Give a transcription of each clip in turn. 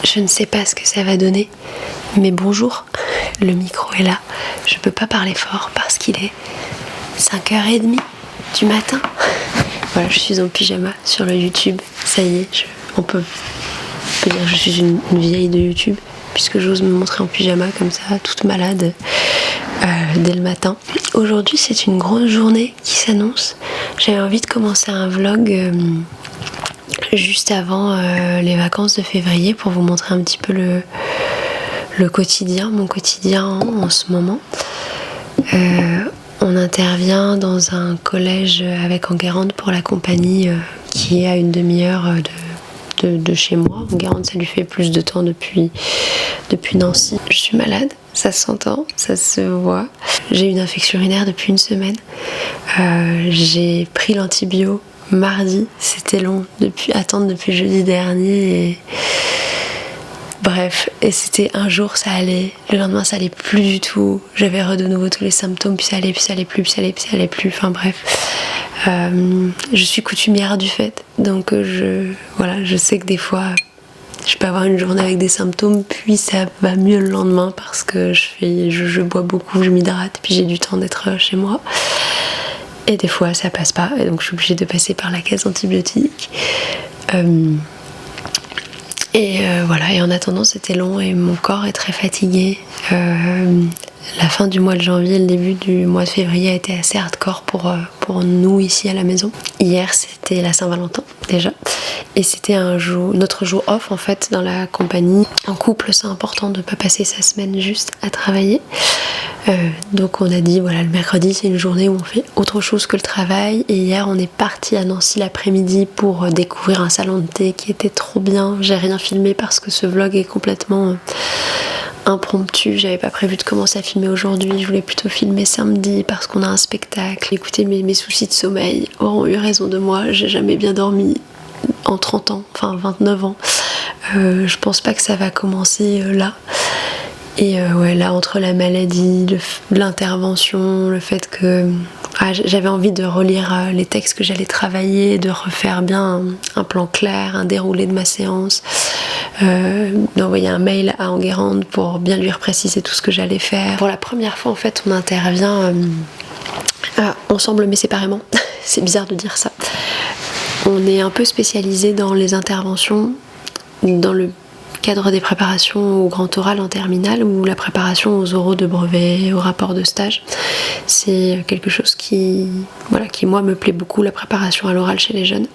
Je ne sais pas ce que ça va donner, mais bonjour, le micro est là. Je peux pas parler fort parce qu'il est 5h30 du matin. Voilà, je suis en pyjama sur le YouTube. Ça y est, on peut dire que je suis une vieille de YouTube, puisque j'ose me montrer en pyjama comme ça, toute malade, dès le matin. Aujourd'hui, c'est une grosse journée qui s'annonce. J'avais envie de commencer un vlog juste avant les vacances de février pour vous montrer un petit peu le quotidien, mon quotidien en ce moment. On intervient dans un collège avec Enguerrand pour la compagnie qui est à une demi-heure de chez moi. Enguerrand, ça lui fait plus de temps depuis Nancy. Je suis malade, ça s'entend, ça se voit. J'ai une infection urinaire depuis une semaine. J'ai pris l'antibio mardi, c'était long, attendre depuis jeudi dernier et... Bref, et c'était un jour ça allait, le lendemain ça allait plus du tout, j'avais de nouveau tous les symptômes, puis ça allait plus, enfin bref. Je suis coutumière du fait, donc je sais que des fois je peux avoir une journée avec des symptômes, puis ça va mieux le lendemain parce que je bois beaucoup, je m'hydrate, puis j'ai du temps d'être chez moi. Et des fois ça passe pas, et donc je suis obligée de passer par la case antibiotique. Voilà, et en attendant c'était long et mon corps est très fatigué. La fin du mois de janvier, le début du mois de février a été assez hardcore pour nous ici à la maison. Hier c'était la Saint-Valentin déjà, et c'était notre jour off en fait dans la compagnie. En couple c'est important de ne pas passer sa semaine juste à travailler. Donc on a dit voilà, le mercredi c'est une journée où on fait autre chose que le travail, et hier on est parti à Nancy l'après-midi pour découvrir un salon de thé qui était trop bien. J'ai rien filmé parce que ce vlog est complètement impromptu, j'avais pas prévu de commencer à filmer aujourd'hui, je voulais plutôt filmer samedi parce qu'on a un spectacle. Écoutez, mes soucis de sommeil auront eu raison de moi, j'ai jamais bien dormi en 30 ans, enfin 29 ans. Je pense pas que ça va commencer là. Et là, entre la maladie, l'intervention, le fait que j'avais envie de relire les textes que j'allais travailler, de refaire bien un plan clair, un déroulé de ma séance, d'envoyer un mail à Enguerrand pour bien lui repréciser tout ce que j'allais faire. Pour la première fois, en fait, on intervient ensemble mais séparément. C'est bizarre de dire ça. On est un peu spécialisé dans les interventions, dans le cadre des préparations au grand oral en terminale ou la préparation aux oraux de brevet, au rapport de stage. C'est quelque chose qui moi me plaît beaucoup, la préparation à l'oral chez les jeunes.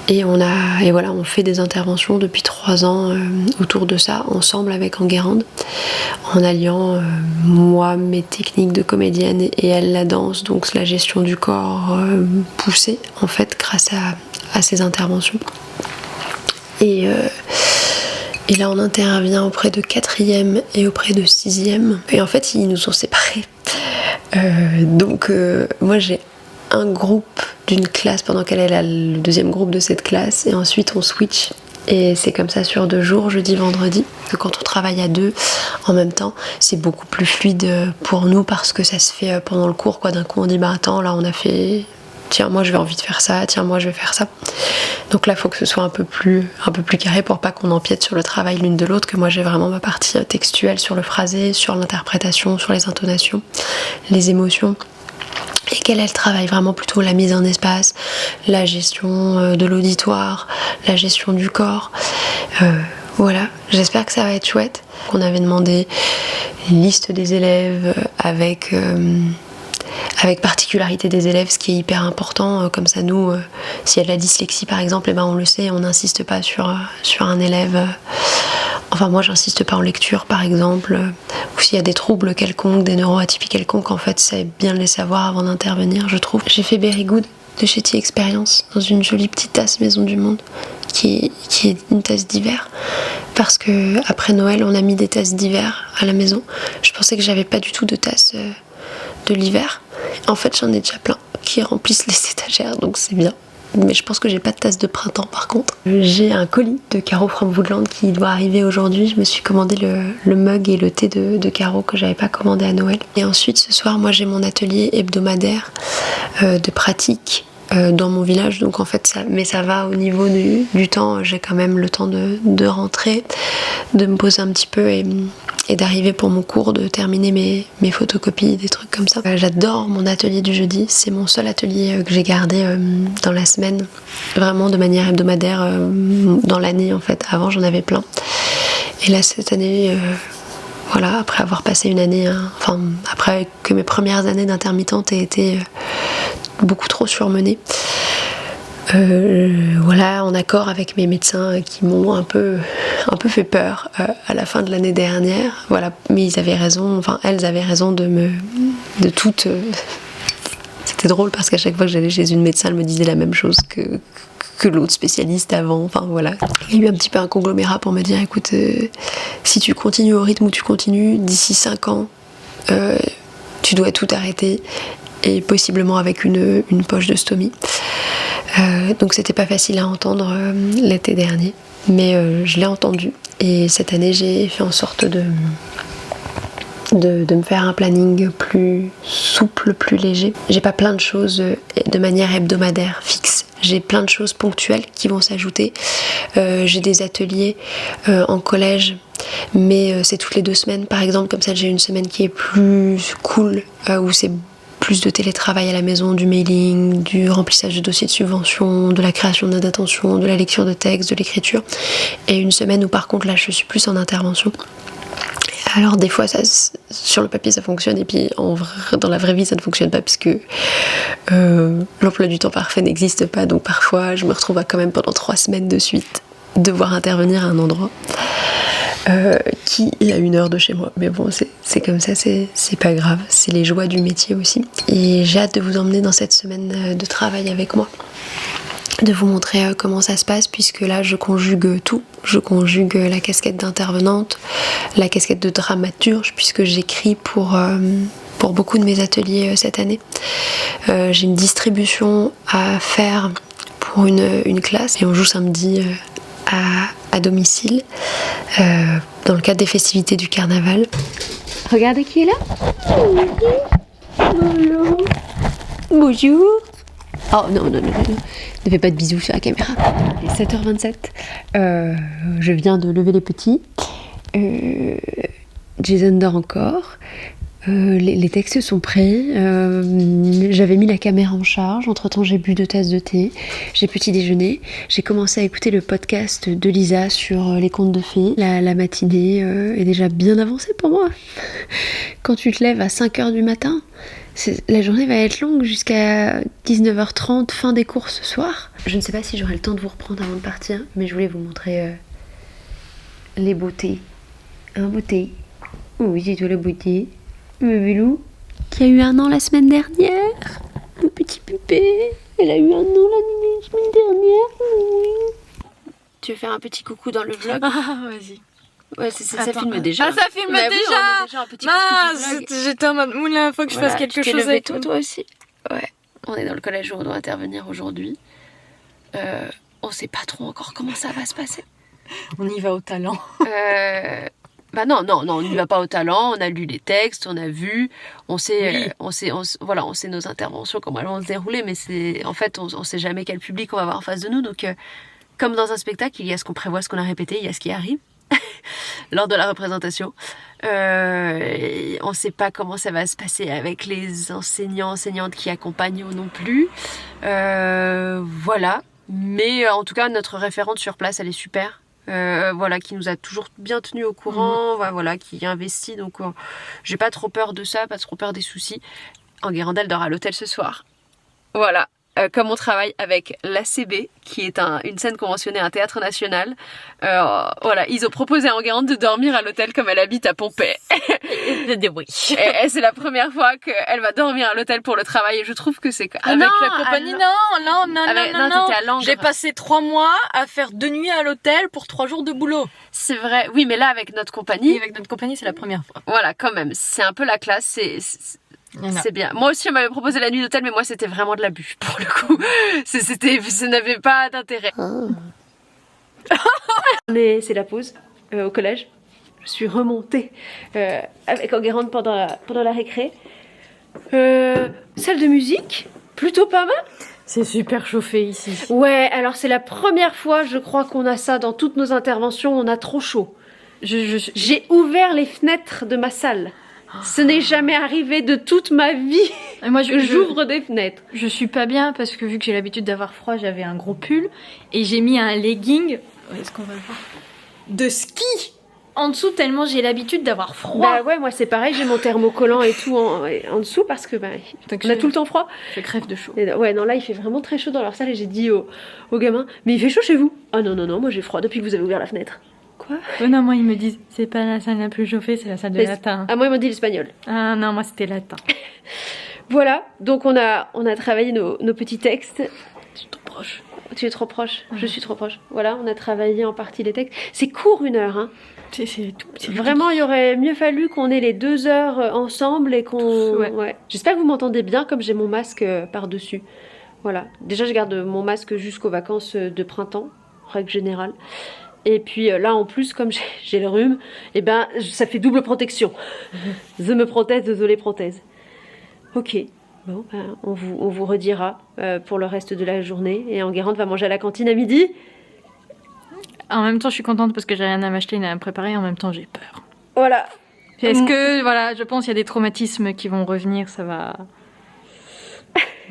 Et on fait des interventions depuis 3 ans autour de ça, ensemble avec Enguerrand, en alliant moi mes techniques de comédienne et elle la danse, donc la gestion du corps poussée en fait grâce à ces interventions. Et là on intervient auprès de 4e et auprès de 6e. Et en fait ils nous ont séparés. Moi j'ai un groupe d'une classe pendant qu'elle est là, le deuxième groupe de cette classe, et ensuite on switch. Et c'est comme ça sur 2 jours, jeudi, vendredi. Que quand on travaille à 2 en même temps, c'est beaucoup plus fluide pour nous parce que ça se fait pendant le cours, quoi. D'un coup on dit attends, là on a fait... Tiens, moi j'ai envie de faire ça, tiens, moi je vais faire ça. Donc là, il faut que ce soit un peu plus carré pour pas qu'on empiète sur le travail l'une de l'autre, que moi j'ai vraiment ma partie textuelle sur le phrasé, sur l'interprétation, sur les intonations, les émotions. Et qu'elle travaille vraiment plutôt la mise en espace, la gestion de l'auditoire, la gestion du corps. Voilà, j'espère que ça va être chouette. On avait demandé une liste des élèves avec particularité des élèves, ce qui est hyper important. Comme ça, nous, s'il y a de la dyslexie par exemple, on le sait, on n'insiste pas sur un élève. Enfin, moi, j'insiste pas en lecture par exemple. Ou s'il y a des troubles quelconques, des neuroatypies quelconques, en fait, c'est bien de les savoir avant d'intervenir, je trouve. J'ai fait Berry Good de chez Tea Experience dans une jolie petite tasse Maison du Monde qui est une tasse d'hiver, parce que après Noël on a mis des tasses d'hiver à la maison. Je pensais que j'avais pas du tout de tasses de l'hiver. En fait, j'en ai déjà plein qui remplissent les étagères, donc c'est bien. Mais je pense que j'ai pas de tasse de printemps par contre. J'ai un colis de Caro from Woodland qui doit arriver aujourd'hui. Je me suis commandé le mug et le thé de Caro que j'avais pas commandé à Noël. Et ensuite ce soir, moi j'ai mon atelier hebdomadaire de pratique dans mon village, donc en fait mais ça va au niveau du temps, j'ai quand même le temps de rentrer, de me poser un petit peu et d'arriver pour mon cours, de terminer mes photocopies, des trucs comme ça. J'adore mon atelier du jeudi, c'est mon seul atelier que j'ai gardé dans la semaine, vraiment de manière hebdomadaire dans l'année en fait. Avant j'en avais plein. Et là cette année, voilà, après avoir passé une année, après que mes premières années d'intermittente aient été beaucoup trop surmenées, voilà, en accord avec mes médecins qui m'ont un peu fait peur à la fin de l'année dernière, voilà, mais elles avaient raison de toutes. C'était drôle parce qu'à chaque fois que j'allais chez une médecin, elle me disait la même chose que l'autre spécialiste avant, enfin voilà. Il y a eu un petit peu un conglomérat pour me dire, écoute, si tu continues au rythme où tu continues, d'ici 5 ans, tu dois tout arrêter, et possiblement avec une poche de stomie. Donc c'était pas facile à entendre l'été dernier, mais je l'ai entendu, et cette année j'ai fait en sorte de me faire un planning plus souple, plus léger. J'ai pas plein de choses de manière hebdomadaire fixe, j'ai plein de choses ponctuelles qui vont s'ajouter. J'ai des ateliers en collège, mais c'est toutes les 2 semaines par exemple, comme ça j'ai une semaine qui est plus cool, où c'est plus de télétravail à la maison, du mailing, du remplissage de dossiers de subvention, de la création de notes d'attention, de la lecture de textes, de l'écriture, et une semaine où par contre là je suis plus en intervention. Alors des fois ça, sur le papier ça fonctionne, et puis dans la vraie vie ça ne fonctionne pas, puisque l'emploi du temps parfait n'existe pas, donc parfois je me retrouve à quand même pendant 3 semaines de suite devoir intervenir à un endroit qui est à 1 heure de chez moi, mais bon c'est comme ça, c'est pas grave, c'est les joies du métier aussi, et j'ai hâte de vous emmener dans cette semaine de travail avec moi, de vous montrer comment ça se passe, puisque là je conjugue tout. Je conjugue la casquette d'intervenante, la casquette de dramaturge, puisque j'écris pour beaucoup de mes ateliers cette année. J'ai une distribution à faire pour une classe, et on joue samedi à domicile dans le cadre des festivités du carnaval. Regardez qui est là. Bonjour. Bonjour. Oh non, ne fais pas de bisous sur la caméra. Il est 7h27. Je viens de lever les petits. Jason dort encore. Les textes sont prêts. J'avais mis la caméra en charge. Entre-temps, j'ai bu 2 tasses de thé. J'ai petit déjeuner. J'ai commencé à écouter le podcast de Lisa sur les contes de fées. La matinée est déjà bien avancée pour moi. Quand tu te lèves à 5h du matin, la journée va être longue jusqu'à 19h30, fin des cours ce soir. Je ne sais pas si j'aurai le temps de vous reprendre avant de partir, mais je voulais vous montrer les beautés. Un beauté. Oui, c'est toi la beauté. Bébé Lou, qui a eu 1 an la semaine dernière. Le petit pépé. Elle a eu 1 an la semaine dernière. Oui. Tu veux faire un petit coucou dans le vlog? Ah, vas-y. Ouais, ça filme déjà. Ah, ça filme bah déjà. Oui, on a déjà un petit coucou du vlog. J'étais en mode moulin, faut que je fasse quelque chose avec tôt, toi aussi. Ouais. On est dans le collège où on doit intervenir aujourd'hui. On sait pas trop encore comment ça va se passer. On y va au talent. Bah non, on n'y va pas au talent. On a lu les textes, on a vu, on sait nos interventions, comment elles vont se dérouler, mais en fait, on sait jamais quel public on va avoir en face de nous. Donc, comme dans un spectacle, il y a ce qu'on prévoit, ce qu'on a répété, il y a ce qui arrive lors de la représentation. On sait pas comment ça va se passer avec les enseignantes qui accompagnent non plus. Voilà. Mais en tout cas, notre référente sur place, elle est super. Qui nous a toujours bien tenus au courant, qui investit, donc j'ai pas trop peur de ça, pas trop peur des soucis. Enguerrand dort à l'hôtel ce soir. Voilà. Comme on travaille avec l'ACB, qui est une scène conventionnée à un théâtre national, ils ont proposé à Enguerrand de dormir à l'hôtel comme elle habite à Pompey. Et c'est la première fois qu'elle va dormir à l'hôtel pour le travail, et je trouve que c'est... Avec la compagnie, non. T'étais à Langres. J'ai passé 3 mois à faire 2 nuits à l'hôtel pour 3 jours de boulot. C'est vrai, oui, mais là avec notre compagnie... Et avec notre compagnie, c'est la première fois. Voilà, quand même, c'est un peu la classe, c'est bien. Moi aussi, on m'avait proposé la nuit d'hôtel, mais moi, c'était vraiment de l'abus, pour le coup. Ça n'avait pas d'intérêt. C'est la pause au collège. Je suis remontée avec Enguerrand pendant la récré. Salle de musique, plutôt pas mal. C'est super chauffé ici. Ouais, alors c'est la première fois, je crois, qu'on a ça dans toutes nos interventions. On a trop chaud. J'ai ouvert les fenêtres de ma salle. Ce n'est jamais arrivé de toute ma vie Et moi, que j'ouvre des fenêtres. Je suis pas bien parce que vu que j'ai l'habitude d'avoir froid, j'avais un gros pull et j'ai mis un legging. Est-ce qu'on va le voir? De ski en dessous tellement j'ai l'habitude d'avoir froid. Bah ouais, moi c'est pareil, j'ai mon thermocollant et tout en dessous parce que on a tout le temps froid. Je crève de chaud. Et ouais, non, là il fait vraiment très chaud dans leur salle et j'ai dit aux gamins, mais il fait chaud chez vous? Ah non, non, non, moi j'ai froid depuis que vous avez ouvert la fenêtre. Quoi? Oh non, moi ils me disent, c'est pas la salle la plus chauffée, c'est la salle de latin. Ah, moi ils m'ont dit l'espagnol. Ah non, moi c'était latin. Voilà, donc on a travaillé nos petits textes. Je suis trop proche. Tu es trop proche, je suis trop proche. Voilà, on a travaillé en partie les textes. C'est court 1 heure, hein. C'est tout petit. Vraiment, il aurait mieux fallu qu'on ait les 2 heures ensemble et qu'on... Ouais. J'espère que vous m'entendez bien comme j'ai mon masque par-dessus. Voilà. Déjà, je garde mon masque jusqu'aux vacances de printemps, règle générale. Et puis là, en plus, comme j'ai le rhume, eh ben, ça fait double protection. Je me protège, désolé, prothèse. Ok. Bon, ben, on vous redira pour le reste de la journée. Et Enguerrand va manger à la cantine à midi. En même temps, je suis contente parce que j'ai rien à m'acheter ni à me préparer. En même temps, j'ai peur. Voilà. Est-ce que, voilà, je pense qu'il y a des traumatismes qui vont revenir, ça va...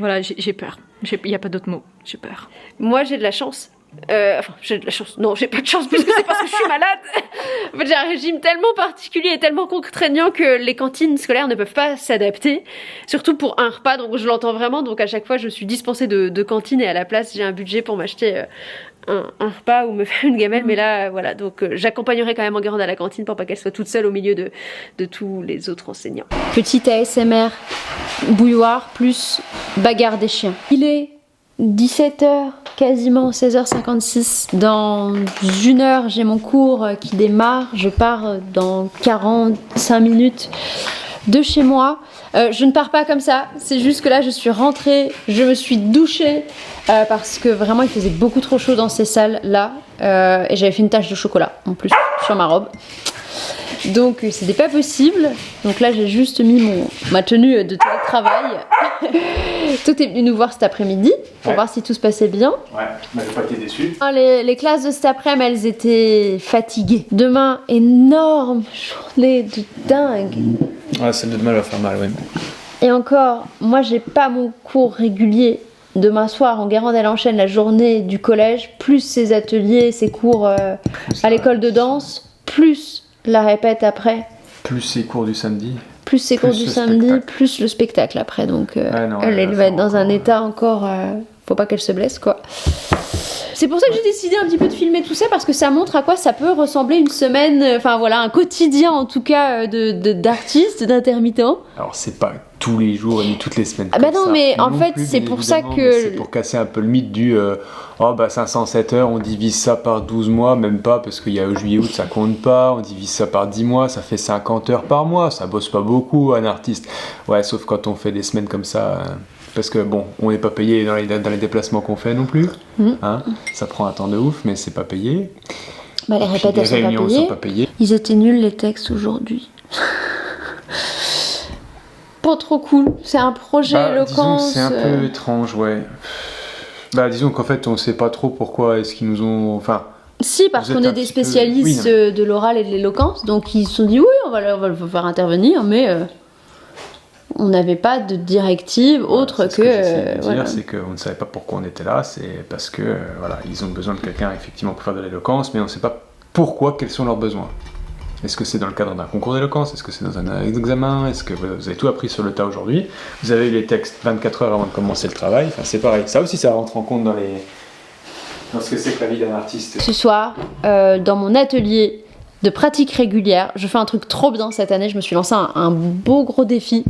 Voilà, j'ai peur. Il n'y a pas d'autre mot. J'ai peur. Moi, j'ai de la chance. Enfin, j'ai de la chance. Non, j'ai pas de chance parce que c'est parce que je suis malade. En fait, j'ai un régime tellement particulier et tellement contraignant que les cantines scolaires ne peuvent pas s'adapter. Surtout pour un repas, donc je l'entends vraiment. Donc à chaque fois, je suis dispensée de cantine et à la place, j'ai un budget pour m'acheter un repas ou me faire une gamelle. Mais là, voilà. Donc j'accompagnerai quand même Enguerrand à la cantine pour pas qu'elle soit toute seule au milieu de tous les autres enseignants. Petit ASMR, bouilloire plus bagarre des chiens. Il est 17h, quasiment 16h56. Dans 1 heure, j'ai mon cours qui démarre. Je pars dans 45 minutes de chez moi. Je ne pars pas comme ça. C'est juste que là, je suis rentrée. Je me suis douchée parce que vraiment, il faisait beaucoup trop chaud dans ces salles-là. Et j'avais fait une tache de chocolat en plus sur ma robe. Donc c'était pas possible. Donc là j'ai juste mis ma tenue de télétravail. Toi t'es venu nous voir cet après-midi pour voir si tout se passait bien. Ouais, mais j'ai pas été déçue. Les classes de cet après-midi elles étaient fatiguées. Demain énorme journée de dingue. Ouais, celle de demain va faire mal, ouais. Et encore, moi j'ai pas mon cours régulier. Demain soir, Enguerrand elle enchaîne la journée du collège, plus ses ateliers, ses cours à l'école de danse, plus la répète après. Plus ses cours du samedi. Plus ses cours du samedi, spectacle. Plus le spectacle après. Donc elle va être dans un état encore... faut pas qu'elle se blesse quoi. C'est pour ça que j'ai décidé un petit peu de filmer tout ça, parce que ça montre à quoi ça peut ressembler une semaine, enfin voilà, un quotidien en tout cas d'artistes, d'intermittents. Alors c'est pas tous les jours ni toutes les semaines. Ah bah non, mais en fait c'est pour ça que... C'est pour casser un peu le mythe du 507 heures, on divise ça par 12 mois, même pas, parce qu'il y a juillet-août, ça compte pas, on divise ça par 10 mois, ça fait 50 heures par mois, ça bosse pas beaucoup un artiste. Ouais, sauf quand on fait des semaines comme ça... Parce que bon, on n'est pas payé dans les déplacements qu'on fait non plus. Hein, ça prend un temps de ouf, mais c'est pas payé. Bah, les répétitions sont pas payées. Ils étaient nuls les textes aujourd'hui. Pas trop cool. C'est un projet éloquence. C'est un peu étrange, ouais. Bah disons qu'en fait on sait pas trop pourquoi est-ce qu'ils nous ont... Enfin... Si, parce qu'on est des spécialistes de l'oral et de l'éloquence, donc ils se sont dit oui, on va le faire intervenir, mais... on n'avait pas de directive autre que... Ce que j'essaie de dire, c'est qu'on ne savait pas pourquoi on était là, c'est parce que, voilà, ils ont besoin de quelqu'un, effectivement, pour faire de l'éloquence, mais on ne sait pas pourquoi, quels sont leurs besoins. Est-ce que c'est dans le cadre d'un concours d'éloquence? Est-ce que c'est dans un examen? Est-ce que vous avez tout appris sur le tas aujourd'hui? Vous avez eu les textes 24 heures avant de commencer le travail, enfin, c'est pareil. Ça aussi, ça rentre en compte dans ce que c'est que la vie d'un artiste. Ce soir, dans mon atelier de pratique régulière, je fais un truc trop bien cette année, je me suis lancé un beau gros défi.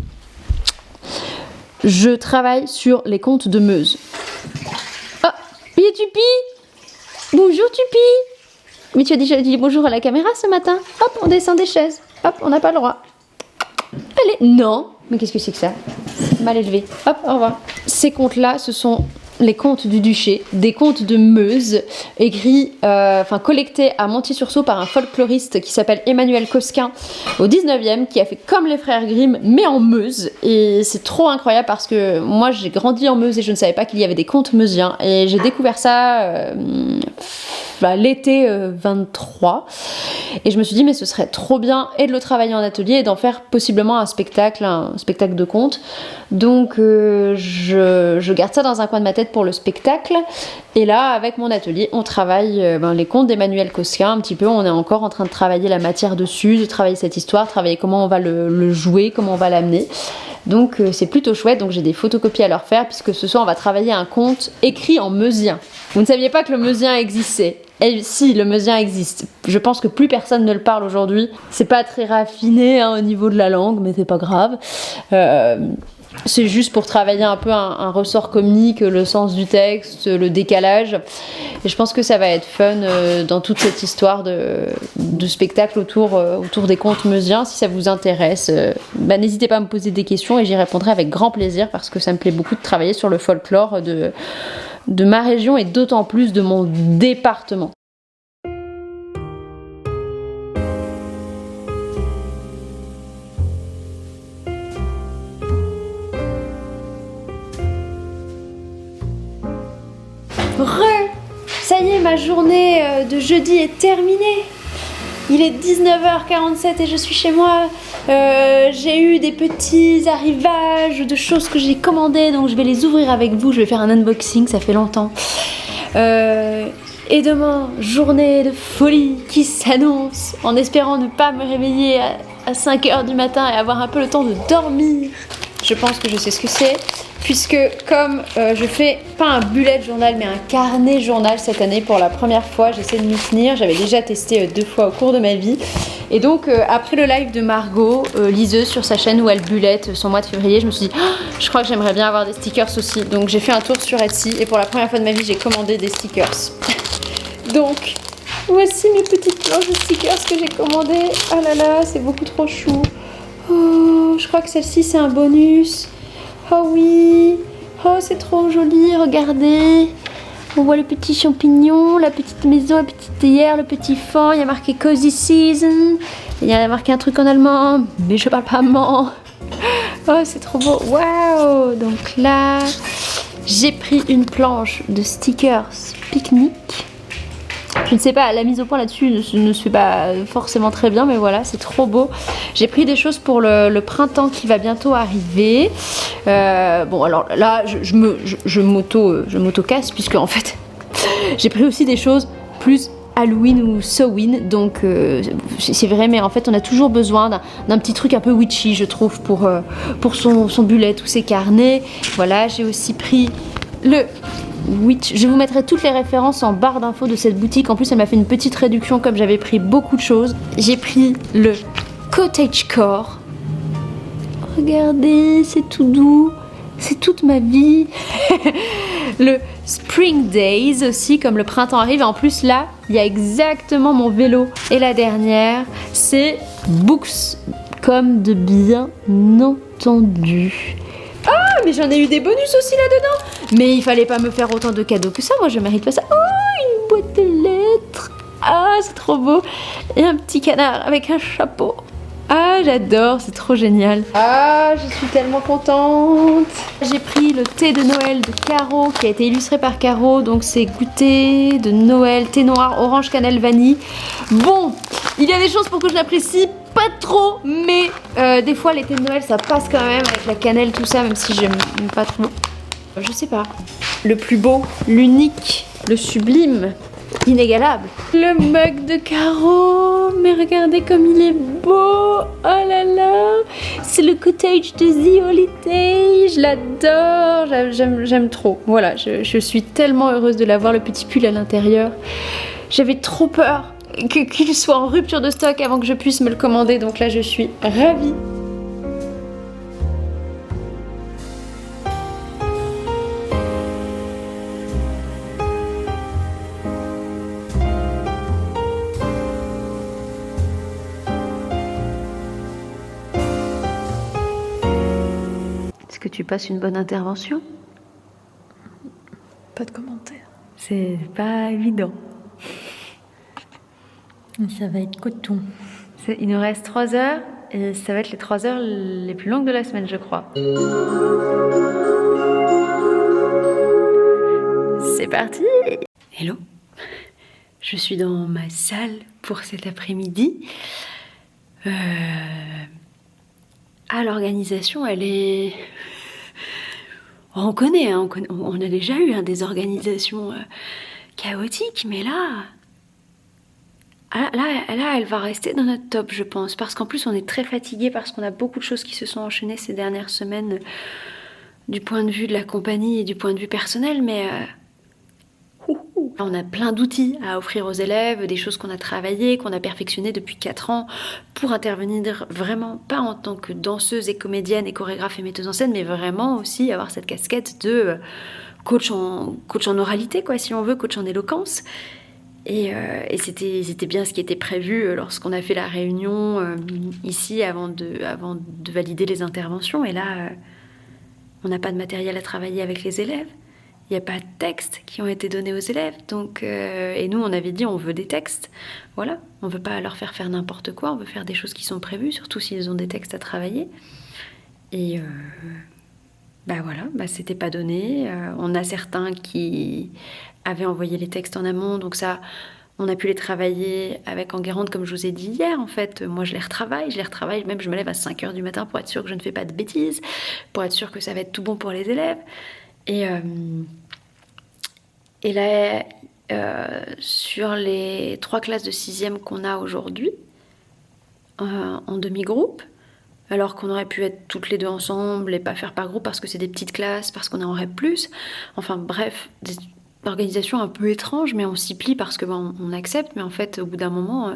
Je travaille sur les contes de Meuse. Oh, il y a Tupi. Bonjour Tupi. Mais tu as déjà dit bonjour à la caméra ce matin. Hop, on descend des chaises. Hop, on n'a pas le droit. Allez, non. Mais qu'est-ce que c'est que ça? Mal élevé. Hop, au revoir. Ces contes-là, ce sont les contes du duché, des contes de Meuse, collectés à Montier-sur-Sault par un folkloriste qui s'appelle Emmanuel Cosquin au 19e, qui a fait comme les frères Grimm, mais en Meuse. Et c'est trop incroyable parce que moi j'ai grandi en Meuse et je ne savais pas qu'il y avait des contes meusiens. Et j'ai découvert ça l'été 23. Et je me suis dit, mais ce serait trop bien et de le travailler en atelier et d'en faire possiblement un spectacle de contes. Donc je garde ça dans un coin de ma tête pour le spectacle. Et là, avec mon atelier, on travaille les contes d'Emmanuel Cosquin un petit peu. On est encore en train de travailler la matière dessus, de travailler cette histoire, travailler comment on va le jouer, comment on va l'amener. Donc c'est plutôt chouette. Donc j'ai des photocopies à leur faire puisque ce soir on va travailler un conte écrit en meusien. Vous ne saviez pas que le meusien existait? Et si, le meusien existe. Je pense que plus personne ne le parle aujourd'hui. C'est pas très raffiné au niveau de la langue, mais c'est pas grave. C'est juste pour travailler un peu un ressort comique, le sens du texte, le décalage. Et je pense que ça va être fun dans toute cette histoire de spectacle autour des contes meusiens. Si ça vous intéresse, n'hésitez pas à me poser des questions et j'y répondrai avec grand plaisir parce que ça me plaît beaucoup de travailler sur le folklore de ma région et d'autant plus de mon département. Ça y est, ma journée de jeudi est terminée. Il est 19h47 et je suis chez moi. J'ai eu des petits arrivages de choses que j'ai commandées, donc je vais les ouvrir avec vous. Je vais faire un unboxing, ça fait longtemps. Et demain, journée de folie qui s'annonce, en espérant ne pas me réveiller à 5h du matin et avoir un peu le temps de dormir. Je pense que je sais ce que c'est, puisque comme je fais pas un bullet journal mais un carnet journal cette année pour la première fois, j'essaie de m'y tenir. J'avais déjà testé 2 fois au cours de ma vie. Et donc après le live de Margot, liseuse sur sa chaîne où elle bullette son mois de février, je me suis dit je crois que j'aimerais bien avoir des stickers aussi. Donc j'ai fait un tour sur Etsy et pour la première fois de ma vie j'ai commandé des stickers. Donc voici mes petites planches de stickers que j'ai commandées. Oh là là, c'est beaucoup trop chou. Oh, je crois que celle-ci c'est un bonus. Oh oui. Oh, c'est trop joli, regardez. On voit le petit champignon, la petite maison, la petite théière, le petit fan. Il y a marqué Cozy Season. Il y a marqué un truc en allemand, mais je parle pas allemand. Oh, c'est trop beau. Waouh. Donc là, j'ai pris une planche de stickers pique-nique. Je ne sais pas, la mise au point là-dessus ne se fait pas forcément très bien, mais voilà, c'est trop beau. J'ai pris des choses pour le printemps qui va bientôt arriver. Bon, alors là, je m'auto-casse, puisque en fait, j'ai pris aussi des choses plus Halloween ou Samhain, donc c'est vrai, mais en fait, on a toujours besoin d'un petit truc un peu witchy, je trouve, pour son bullet ou ses carnets. Voilà, j'ai aussi pris le Witch. Je vous mettrai toutes les références en barre d'infos de cette boutique. En plus, elle m'a fait une petite réduction comme j'avais pris beaucoup de choses. J'ai pris le Cottagecore. Regardez, c'est tout doux. C'est toute ma vie. Le Spring Days aussi, comme le printemps arrive. Et en plus, là, il y a exactement mon vélo. Et la dernière, c'est Books, comme de bien entendu. Ah, mais j'en ai eu des bonus aussi là-dedans. Mais il fallait pas me faire autant de cadeaux que ça. Moi, je mérite pas ça. Oh, une boîte de lettres. Ah, c'est trop beau. Et un petit canard avec un chapeau. Ah, j'adore, c'est trop génial. Ah, je suis tellement contente. J'ai pris le thé de Noël de Caro qui a été illustré par Caro. Donc c'est goûter de Noël, thé noir, orange, cannelle, vanille. Bon, il y a des choses pour que je l'apprécie pas trop, mais des fois les thés de Noël ça passe quand même avec la cannelle, tout ça, même si j'aime pas trop. Je sais pas. Le plus beau, l'unique, le sublime, inégalable. Le mug de Caro, mais regardez comme il est beau. Oh là là, c'est le cottage de The Holiday. Je l'adore, j'aime trop. Voilà, je suis tellement heureuse de l'avoir, le petit pull à l'intérieur. J'avais trop peur qu'il soit en rupture de stock avant que je puisse me le commander, donc là je suis ravie. Est-ce que tu passes une bonne intervention? C'est pas évident. Ça va être coton. Il nous reste 3 heures et ça va être les 3 heures les plus longues de la semaine, je crois. C'est parti! Hello! Je suis dans ma salle pour cet après-midi. L'organisation, elle est... On connaît, hein, on a déjà eu des organisations chaotiques, mais là, elle va rester dans notre top, je pense, parce qu'en plus, on est très fatigué, parce qu'on a beaucoup de choses qui se sont enchaînées ces dernières semaines, du point de vue de la compagnie et du point de vue personnel, mais on a plein d'outils à offrir aux élèves, des choses qu'on a travaillées, qu'on a perfectionnées depuis 4 ans, pour intervenir vraiment, pas en tant que danseuse et comédienne et chorégraphe et metteuse en scène, mais vraiment aussi avoir cette casquette de coach en oralité, quoi, si on veut, coach en éloquence. Et c'était bien ce qui était prévu lorsqu'on a fait la réunion ici avant de valider les interventions. Et là, on n'a pas de matériel à travailler avec les élèves. Il n'y a pas de textes qui ont été donnés aux élèves. Donc, et nous, on avait dit on veut des textes. Voilà, on ne veut pas leur faire n'importe quoi. On veut faire des choses qui sont prévues, surtout s'ils ont des textes à travailler. Et c'était pas donné. On a certains qui avaient envoyé les textes en amont. Donc ça, on a pu les travailler avec Enguerrand, comme je vous ai dit hier. En fait, moi, je les retravaille. Même, je me lève à 5h du matin pour être sûre que je ne fais pas de bêtises, pour être sûre que ça va être tout bon pour les élèves. Et là, sur les 3 classes de 6e qu'on a aujourd'hui, en demi-groupe, alors qu'on aurait pu être toutes les deux ensemble et pas faire par groupe parce que c'est des petites classes, parce qu'on en aurait plus. Enfin bref, des organisations un peu étranges, mais on s'y plie parce que on accepte, mais en fait, au bout d'un moment...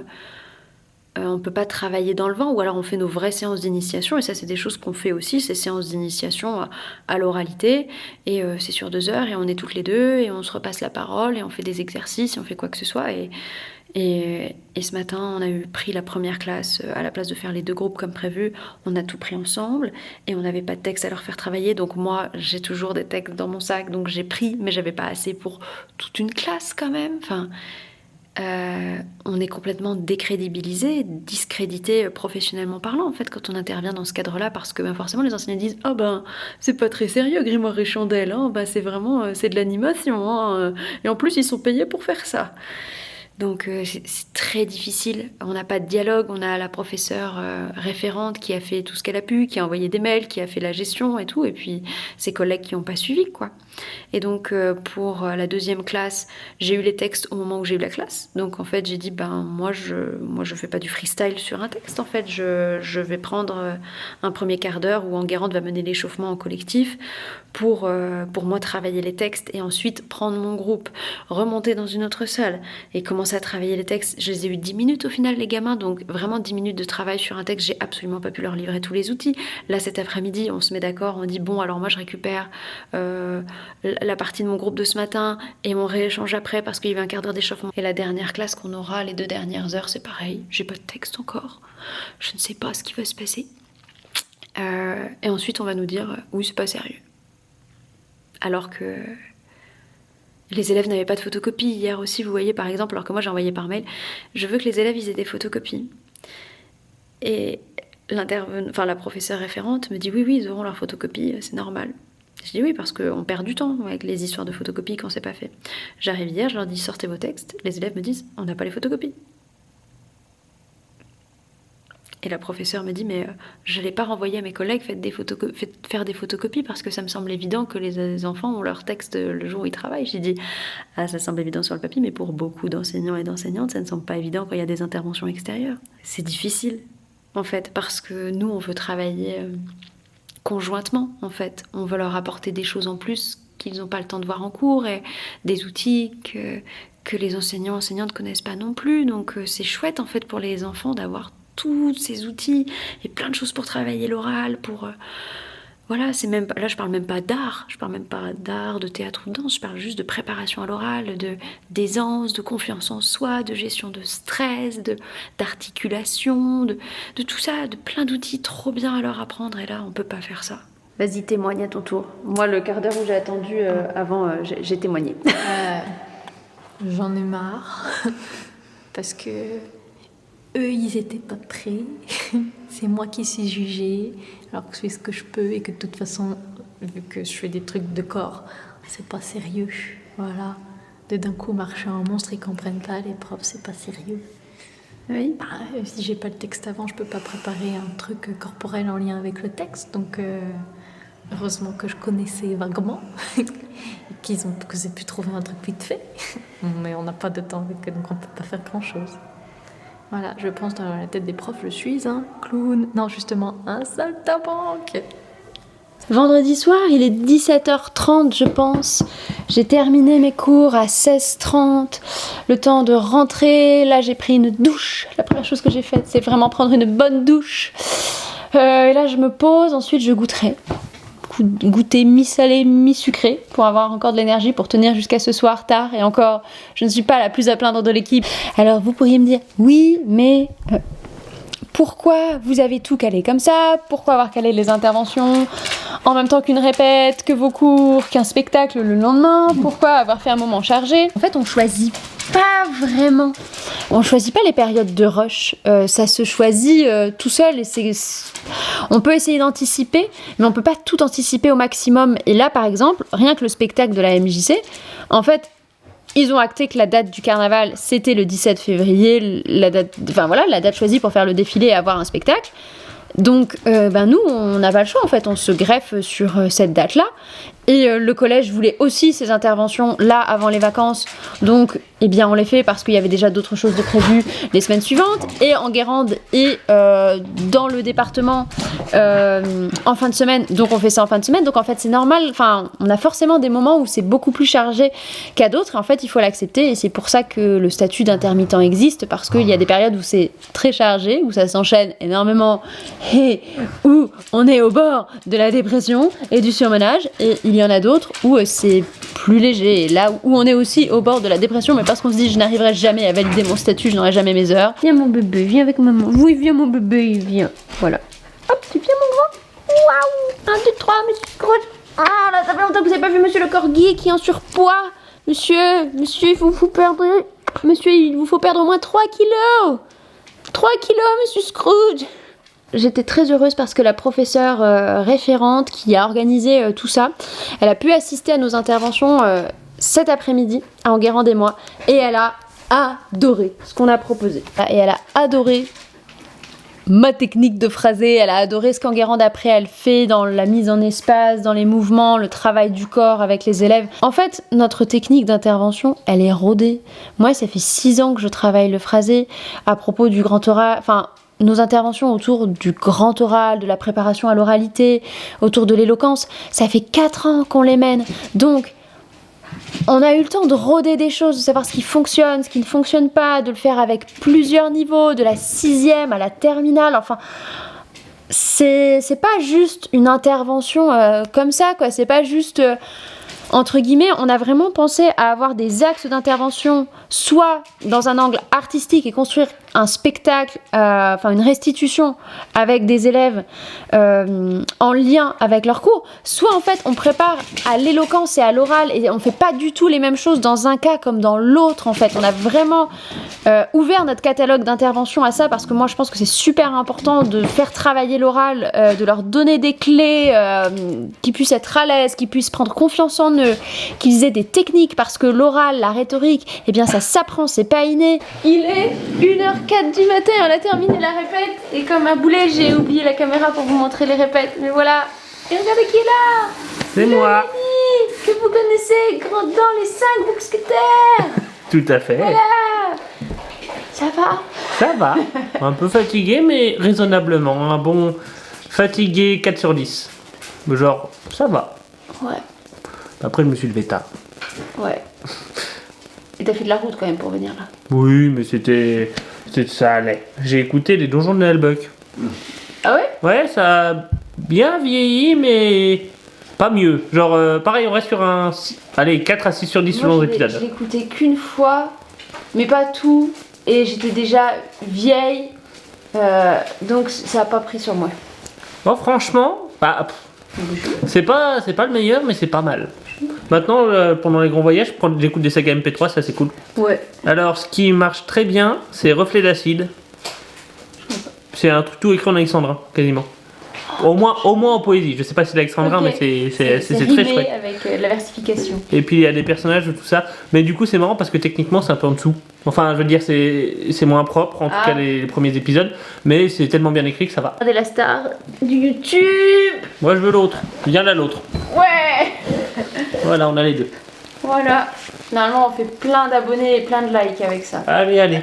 on ne peut pas travailler dans le vent, ou alors on fait nos vraies séances d'initiation, et ça c'est des choses qu'on fait aussi, ces séances d'initiation à l'oralité, et c'est sur 2 heures, et on est toutes les deux, et on se repasse la parole, et on fait des exercices, et on fait quoi que ce soit, et ce matin on a pris la première classe, à la place de faire les 2 groupes comme prévu, on a tout pris ensemble, et on n'avait pas de texte à leur faire travailler, donc moi j'ai toujours des textes dans mon sac, donc j'ai pris, mais j'avais pas assez pour toute une classe quand même, enfin... on est complètement décrédibilisé, discrédité professionnellement parlant en fait quand on intervient dans ce cadre-là, parce que forcément les enseignants disent c'est pas très sérieux Grimoire et Chandelle, c'est vraiment c'est de l'animation et en plus ils sont payés pour faire ça. Donc c'est très difficile, on n'a pas de dialogue, on a la professeure référente qui a fait tout ce qu'elle a pu, qui a envoyé des mails, qui a fait la gestion et tout, et puis ses collègues qui n'ont pas suivi, quoi. Et donc pour la 2e classe, j'ai eu les textes au moment où j'ai eu la classe, donc en fait j'ai dit moi je fais pas du freestyle sur un texte, en fait je vais prendre un premier quart d'heure où Enguerrand va mener l'échauffement en collectif pour moi travailler les textes, et ensuite prendre mon groupe, remonter dans une autre salle et commencer à travailler les textes. Je les ai eu 10 minutes au final, les gamins, donc vraiment 10 minutes de travail sur un texte. J'ai absolument pas pu leur livrer tous les outils. Là, cet après-midi, on se met d'accord, on dit alors moi je récupère la partie de mon groupe de ce matin et on rééchange après parce qu'il y avait un quart d'heure d'échauffement. Et la dernière classe qu'on aura, les 2 dernières heures, c'est pareil. J'ai pas de texte encore. Je ne sais pas ce qui va se passer. Et ensuite, on va nous dire oui, c'est pas sérieux. Alors que les élèves n'avaient pas de photocopie. Hier aussi, vous voyez, par exemple, alors que moi j'ai envoyé par mail, je veux que les élèves ils aient des photocopies. Et la professeure référente me dit oui, ils auront leur photocopie, c'est normal. Je dis oui, parce qu'on perd du temps avec les histoires de photocopie quand c'est pas fait. J'arrive hier, je leur dis sortez vos textes. Les élèves me disent on n'a pas les photocopies. Et la professeure me dit mais je n'allais pas renvoyer à mes collègues faire des photocopies parce que ça me semble évident que les enfants ont leur texte le jour où ils travaillent. J'ai dit ça semble évident sur le papier, mais pour beaucoup d'enseignants et d'enseignantes ça ne semble pas évident quand il y a des interventions extérieures. C'est difficile en fait parce que nous on veut travailler conjointement en fait. On veut leur apporter des choses en plus qu'ils n'ont pas le temps de voir en cours et des outils que les enseignants et enseignantes ne connaissent pas non plus. Donc c'est chouette en fait pour les enfants d'avoir tous ces outils et plein de choses pour travailler l'oral, pour voilà, c'est même là je parle même pas d'art, de théâtre ou de danse, je parle juste de préparation à l'oral, d'aisance, de confiance en soi, de gestion de stress, d'articulation, de tout ça, de plein d'outils trop bien à leur apprendre, et là on peut pas faire ça. Vas-y, témoigne à ton tour. Moi, le quart d'heure où j'ai attendu avant, j'ai témoigné. J'en ai marre. Parce que eux, ils étaient pas prêts. C'est moi qui suis jugée. Alors que je fais ce que je peux et que de toute façon, vu que je fais des trucs de corps, c'est pas sérieux. Voilà. De d'un coup marcher en monstre, ils comprennent pas, les profs, c'est pas sérieux. Oui. Bah, si j'ai pas le texte avant, je peux pas préparer un truc corporel en lien avec le texte. Donc, heureusement que je connaissais vaguement. Que j'ai pu trouver un truc vite fait. Mais on n'a pas de temps avec eux, donc on peut pas faire grand chose. Voilà, je pense dans la tête des profs, je suis un clown. Non, justement, un saltimbanque. Vendredi soir, il est 17h30 je pense. J'ai terminé mes cours à 16h30. Le temps de rentrer, là j'ai pris une douche. La première chose que j'ai faite, c'est vraiment prendre une bonne douche. Et là je me pose, ensuite je goûterai. Goûter mi-salé, mi-sucré pour avoir encore de l'énergie pour tenir jusqu'à ce soir tard. Et encore, je ne suis pas la plus à plaindre de l'équipe. Alors vous pourriez me dire, oui, mais... pourquoi vous avez tout calé comme ça? Pourquoi avoir calé les interventions en même temps qu'une répète, que vos cours, qu'un spectacle le lendemain? Pourquoi avoir fait un moment chargé? En fait, on choisit pas vraiment. On choisit pas les périodes de rush. Ça se choisit tout seul. Et on peut essayer d'anticiper, mais on peut pas tout anticiper au maximum. Et là, par exemple, rien que le spectacle de la MJC, en fait, ils ont acté que la date du carnaval, c'était le 17 février, la date choisie pour faire le défilé et avoir un spectacle. Donc, nous, on n'a pas le choix, en fait. On se greffe sur cette date-là. Et le collège voulait aussi ces interventions là, avant les vacances. Donc, eh bien, on les fait parce qu'il y avait déjà d'autres choses de prévues les semaines suivantes. Et en Guérande et dans le département en fin de semaine. Donc, on fait ça en fin de semaine. Donc, en fait, c'est normal. Enfin, on a forcément des moments où c'est beaucoup plus chargé qu'à d'autres. Et en fait, il faut l'accepter. Et c'est pour ça que le statut d'intermittent existe. Parce qu'il y a des périodes où c'est très chargé, où ça s'enchaîne énormément et où on est au bord de la dépression et du surmenage. Et il y en a d'autres où c'est plus léger. Et là où on est aussi au bord de la dépression, mais parce qu'on se dit je n'arriverai jamais à valider mon statut, je n'aurai jamais mes heures. Viens mon bébé, viens avec maman. Oui, viens mon bébé, viens. Voilà. Hop, tu viens mon grand. Waouh. 1, 2, 3, monsieur Scrooge. Ah là, ça fait longtemps que vous n'avez pas vu monsieur le corgi qui est en surpoids. Monsieur, il vous perdre... Monsieur, il vous faut perdre au moins 3 kilos. 3 kilos, monsieur Scrooge. J'étais très heureuse parce que la professeure référente qui a organisé tout ça, elle a pu assister à nos interventions cet après-midi à Enguerrand et moi, et elle a adoré ce qu'on a proposé. Et elle a adoré ma technique de phraser, elle a adoré ce qu'Enguerrand après elle fait dans la mise en espace, dans les mouvements, le travail du corps avec les élèves. En fait, notre technique d'intervention, elle est rodée. Moi, ça fait 6 ans que je travaille le phrasé à propos du grand oral, nos interventions autour du grand oral, de la préparation à l'oralité, autour de l'éloquence, ça fait 4 ans qu'on les mène. Donc, on a eu le temps de rôder des choses, de savoir ce qui fonctionne, ce qui ne fonctionne pas, de le faire avec plusieurs niveaux, de la 6e à la terminale. Enfin, c'est pas juste une intervention comme ça, quoi. C'est pas juste... entre guillemets, on a vraiment pensé à avoir des axes d'intervention, soit dans un angle artistique et construire un spectacle, une restitution avec des élèves en lien avec leur cours, soit en fait on prépare à l'éloquence et à l'oral et on fait pas du tout les mêmes choses dans un cas comme dans l'autre en fait. On a vraiment ouvert notre catalogue d'intervention à ça parce que moi je pense que c'est super important de faire travailler l'oral, de leur donner des clés, qu'ils puissent être à l'aise, qu'ils puissent prendre confiance en eux, qu'ils aient des techniques parce que l'oral, la rhétorique, eh bien ça s'apprend, c'est pas inné. Il est 1h04 du matin, on a terminé la répète et comme un boulet j'ai oublié la caméra pour vous montrer les répètes, mais voilà. Et regardez qui est là. C'est moi. Lenny, que vous connaissez, grand dans les 5 mousquetaires. Tout à fait. Voilà. Ça va? Ça va. Un peu fatigué, mais raisonnablement. Un bon fatigué 4 sur 10. Genre, ça va. Ouais. Après, je me suis levé tard. Ouais. Et t'as fait de la route quand même pour venir là. Oui, mais ça allait. J'ai écouté les donjons de Nalbuck. Ah ouais? Ouais, ça a bien vieilli, mais pas mieux. Genre, pareil, on reste sur un... Allez, 4 à 6 sur 10 selon l'épisode. Je l'ai écouté qu'une fois, mais pas tout. Et j'étais déjà vieille. Donc ça a pas pris sur moi. Bon, franchement, c'est pas le meilleur, mais c'est pas mal. Maintenant, pendant les grands voyages, j'écoute des sagas MP3, ça c'est cool. Ouais. Alors, ce qui marche très bien, c'est Reflet d'acide. C'est un truc tout écrit en alexandrin, quasiment. Au moins en poésie. Je sais pas si c'est l'alexandrin, Ok. mais c'est très rimé chouette. avec la versification. Et puis il y a des personnages tout ça. Mais du coup, c'est marrant parce que techniquement, c'est un peu en dessous. Enfin, je veux dire, c'est moins propre, en tout cas les premiers épisodes. Mais c'est tellement bien écrit que ça va. Regardez la star du YouTube. Moi, je veux l'autre. Viens là, l'autre. Ouais. Voilà, on a les deux. Voilà. Normalement, on fait plein d'abonnés et plein de likes avec ça. Allez, allez.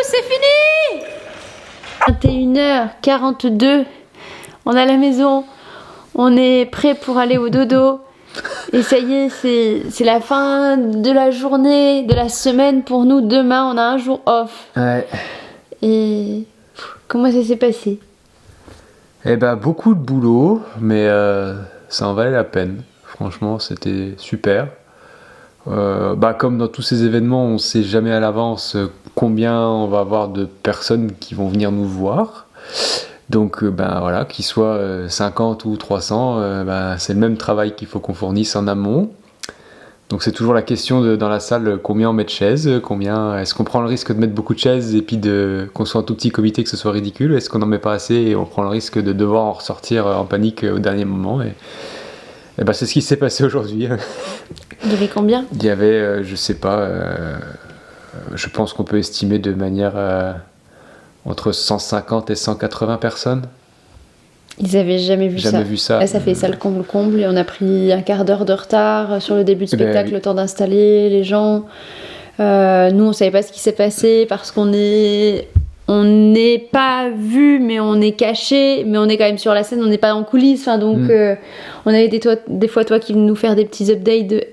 C'est fini. 21h42. On est à la maison. On est prêt pour aller au dodo. Et ça y est, c'est la fin de la journée, de la semaine pour nous. Demain, on a un jour off. Ouais. Et comment ça s'est passé? Eh ben, beaucoup de boulot, mais ça en valait la peine. Franchement, c'était super. Comme dans tous ces événements, on ne sait jamais à l'avance combien on va avoir de personnes qui vont venir nous voir. Donc, voilà, qu'ils soient 50 ou 300, c'est le même travail qu'il faut qu'on fournisse en amont. Donc, c'est toujours la question dans la salle, combien on met de chaises, est-ce qu'on prend le risque de mettre beaucoup de chaises et puis qu'on soit un tout petit comité, que ce soit ridicule, est-ce qu'on n'en met pas assez et on prend le risque de devoir en ressortir en panique au dernier moment et c'est ce qui s'est passé aujourd'hui. Il y avait combien? Il y avait, je sais pas, je pense qu'on peut estimer de manière entre 150 et 180 personnes. Ils avaient jamais vu Jamais vu ça. Là, ça fait salle comble et on a pris un quart d'heure de retard sur le début de spectacle, oui. le temps d'installer les gens. Nous, on savait pas ce qui s'est passé parce qu'on n'est pas vu, mais on est caché, mais on est quand même sur la scène, on n'est pas en coulisses. Enfin, donc, on avait des fois toi qui venais nous faire des petits updates de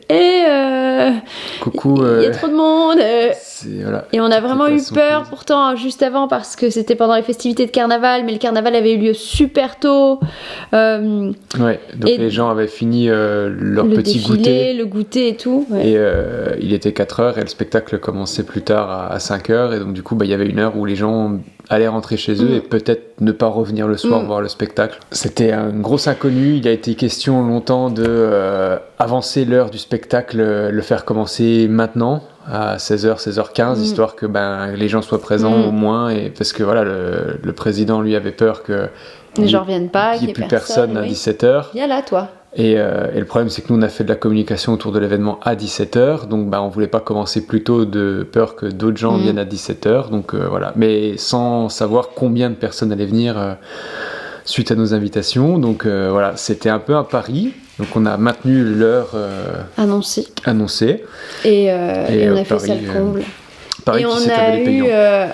coucou, il y a trop de monde. Voilà, et on a vraiment eu peur surprise. pourtant juste avant parce que c'était pendant les festivités de carnaval, mais le carnaval avait eu lieu super tôt. Ouais, donc et les gens avaient fini leur le petit défilé, goûter. le goûter et tout. Ouais. Et il était 4h et le spectacle commençait plus tard à 5h. Et donc du coup, il y avait une heure où les gens allaient rentrer chez eux et peut-être ne pas revenir le soir voir le spectacle. C'était une grosse inconnue. Il a été question longtemps de avancer l'heure du spectacle, le faire commencer maintenant à 16h, 16h15, histoire que les gens soient présents au moins. Et parce que voilà, le président, lui, avait peur que les gens reviennent pas, qu'il n'y ait plus personne à 17h. Viens là, toi. Et le problème, c'est que nous, on a fait de la communication autour de l'événement à 17h, donc on voulait pas commencer plus tôt de peur que d'autres gens viennent à 17h, donc voilà. Mais sans savoir combien de personnes allaient venir suite à nos invitations, donc voilà, c'était un peu un pari. Donc on a maintenu l'heure annoncée. Et on a fait Paris, salle comble. Paris Et qui on s'est a avéré payant.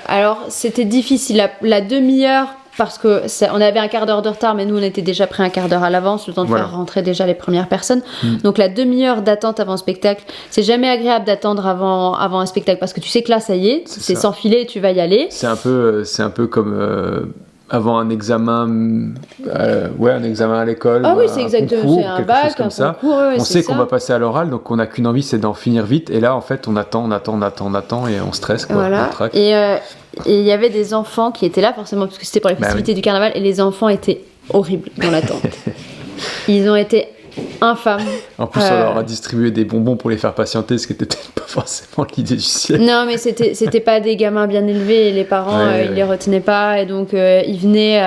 alors c'était difficile, la demi-heure, parce que on avait un quart d'heure de retard, mais nous on était déjà pris un quart d'heure à l'avance, le temps de faire rentrer déjà les premières personnes. Donc la demi-heure d'attente avant le spectacle, c'est jamais agréable d'attendre avant un spectacle, parce que tu sais que là ça y est, c'est sans filet, tu vas y aller. C'est un peu comme avant un examen, un examen à l'école. Ah oui, un c'est exactement, concours, c'est un quelque bac, chose comme un ça. concours, ouais, on c'est sait ça. qu'on va passer à l'oral, donc on n'a qu'une envie, c'est d'en finir vite. Et là, en fait, on attend et on stresse, quoi. Voilà. On traque. Et il y avait des enfants qui étaient là, forcément, parce que c'était pour les festivités du carnaval, et les enfants étaient horribles dans l'attente. Ils ont été infâme. En plus, on leur a distribué des bonbons pour les faire patienter, ce qui était peut-être pas forcément l'idée du ciel. Non, mais c'était pas des gamins bien élevés et les parents, ils les retenaient pas. Et donc, ils venaient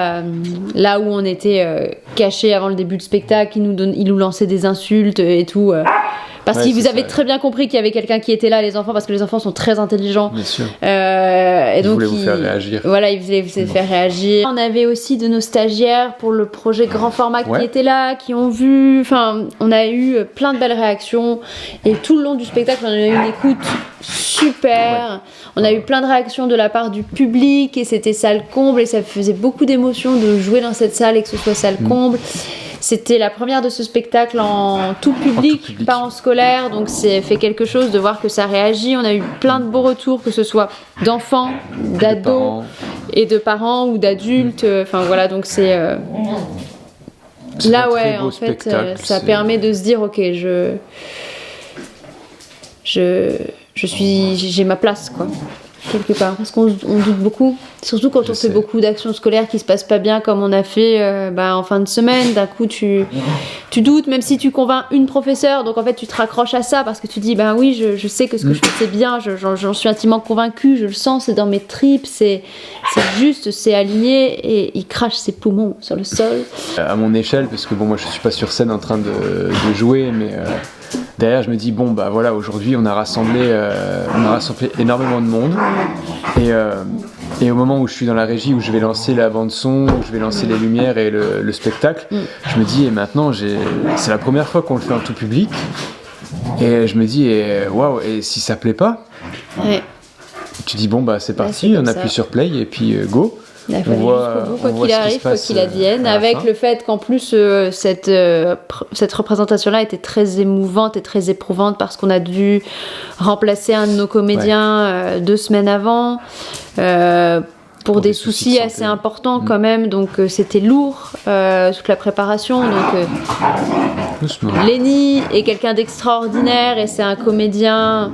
là où on était cachés avant le début du spectacle, ils nous lançaient des insultes et tout. Parce qu'ils avaient très bien compris qu'il y avait quelqu'un qui était là, les enfants, parce que les enfants sont très intelligents. Bien sûr. Et donc, voulaient vous faire réagir. Voilà, ils voulaient vous faire réagir. On avait aussi de nos stagiaires pour le projet grand format qui étaient là, qui ont vu. Enfin, on a eu plein de belles réactions. Et tout le long du spectacle, on a eu une écoute super. On a eu plein de réactions de la part du public et c'était salle comble. Et ça faisait beaucoup d'émotion de jouer dans cette salle et que ce soit salle comble. C'était la première de ce spectacle en tout public, pas en scolaire, donc c'est fait quelque chose de voir que ça réagit. On a eu plein de beaux retours, que ce soit d'enfants, d'ados et de parents ou d'adultes. Enfin voilà, donc c'est là en fait ça permet de se dire ok, j'ai ma place quoi. Quelque part, parce qu'on doute beaucoup, surtout quand on fait beaucoup d'actions scolaires qui se passent pas bien comme on a fait en fin de semaine. D'un coup tu doutes, même si tu convaincs une professeure, donc en fait tu te raccroches à ça parce que tu dis oui je sais que ce que je fais c'est bien, j'en suis intimement convaincue, je le sens, c'est dans mes tripes, c'est juste, c'est aligné, et il crache ses poumons sur le sol. À mon échelle, parce que moi je suis pas sur scène en train de jouer, mais derrière je me dis voilà, aujourd'hui on a rassemblé énormément de monde, et au moment où je suis dans la régie, où je vais lancer la bande son, où je vais lancer les lumières et le spectacle, je me dis et maintenant c'est la première fois qu'on le fait en tout public, et je me dis waouh, et si ça plaît pas, tu dis c'est parti, on appuie sur play et puis go. Il faut aller jusqu'au bout, quoi qu'il arrive, quoi qu'il advienne, avec le fait qu'en plus cette représentation-là était très émouvante et très éprouvante parce qu'on a dû remplacer un de nos comédiens 2 semaines avant pour des soucis de assez importants quand même, donc c'était lourd toute la préparation. Donc Lenny est quelqu'un d'extraordinaire et c'est un comédien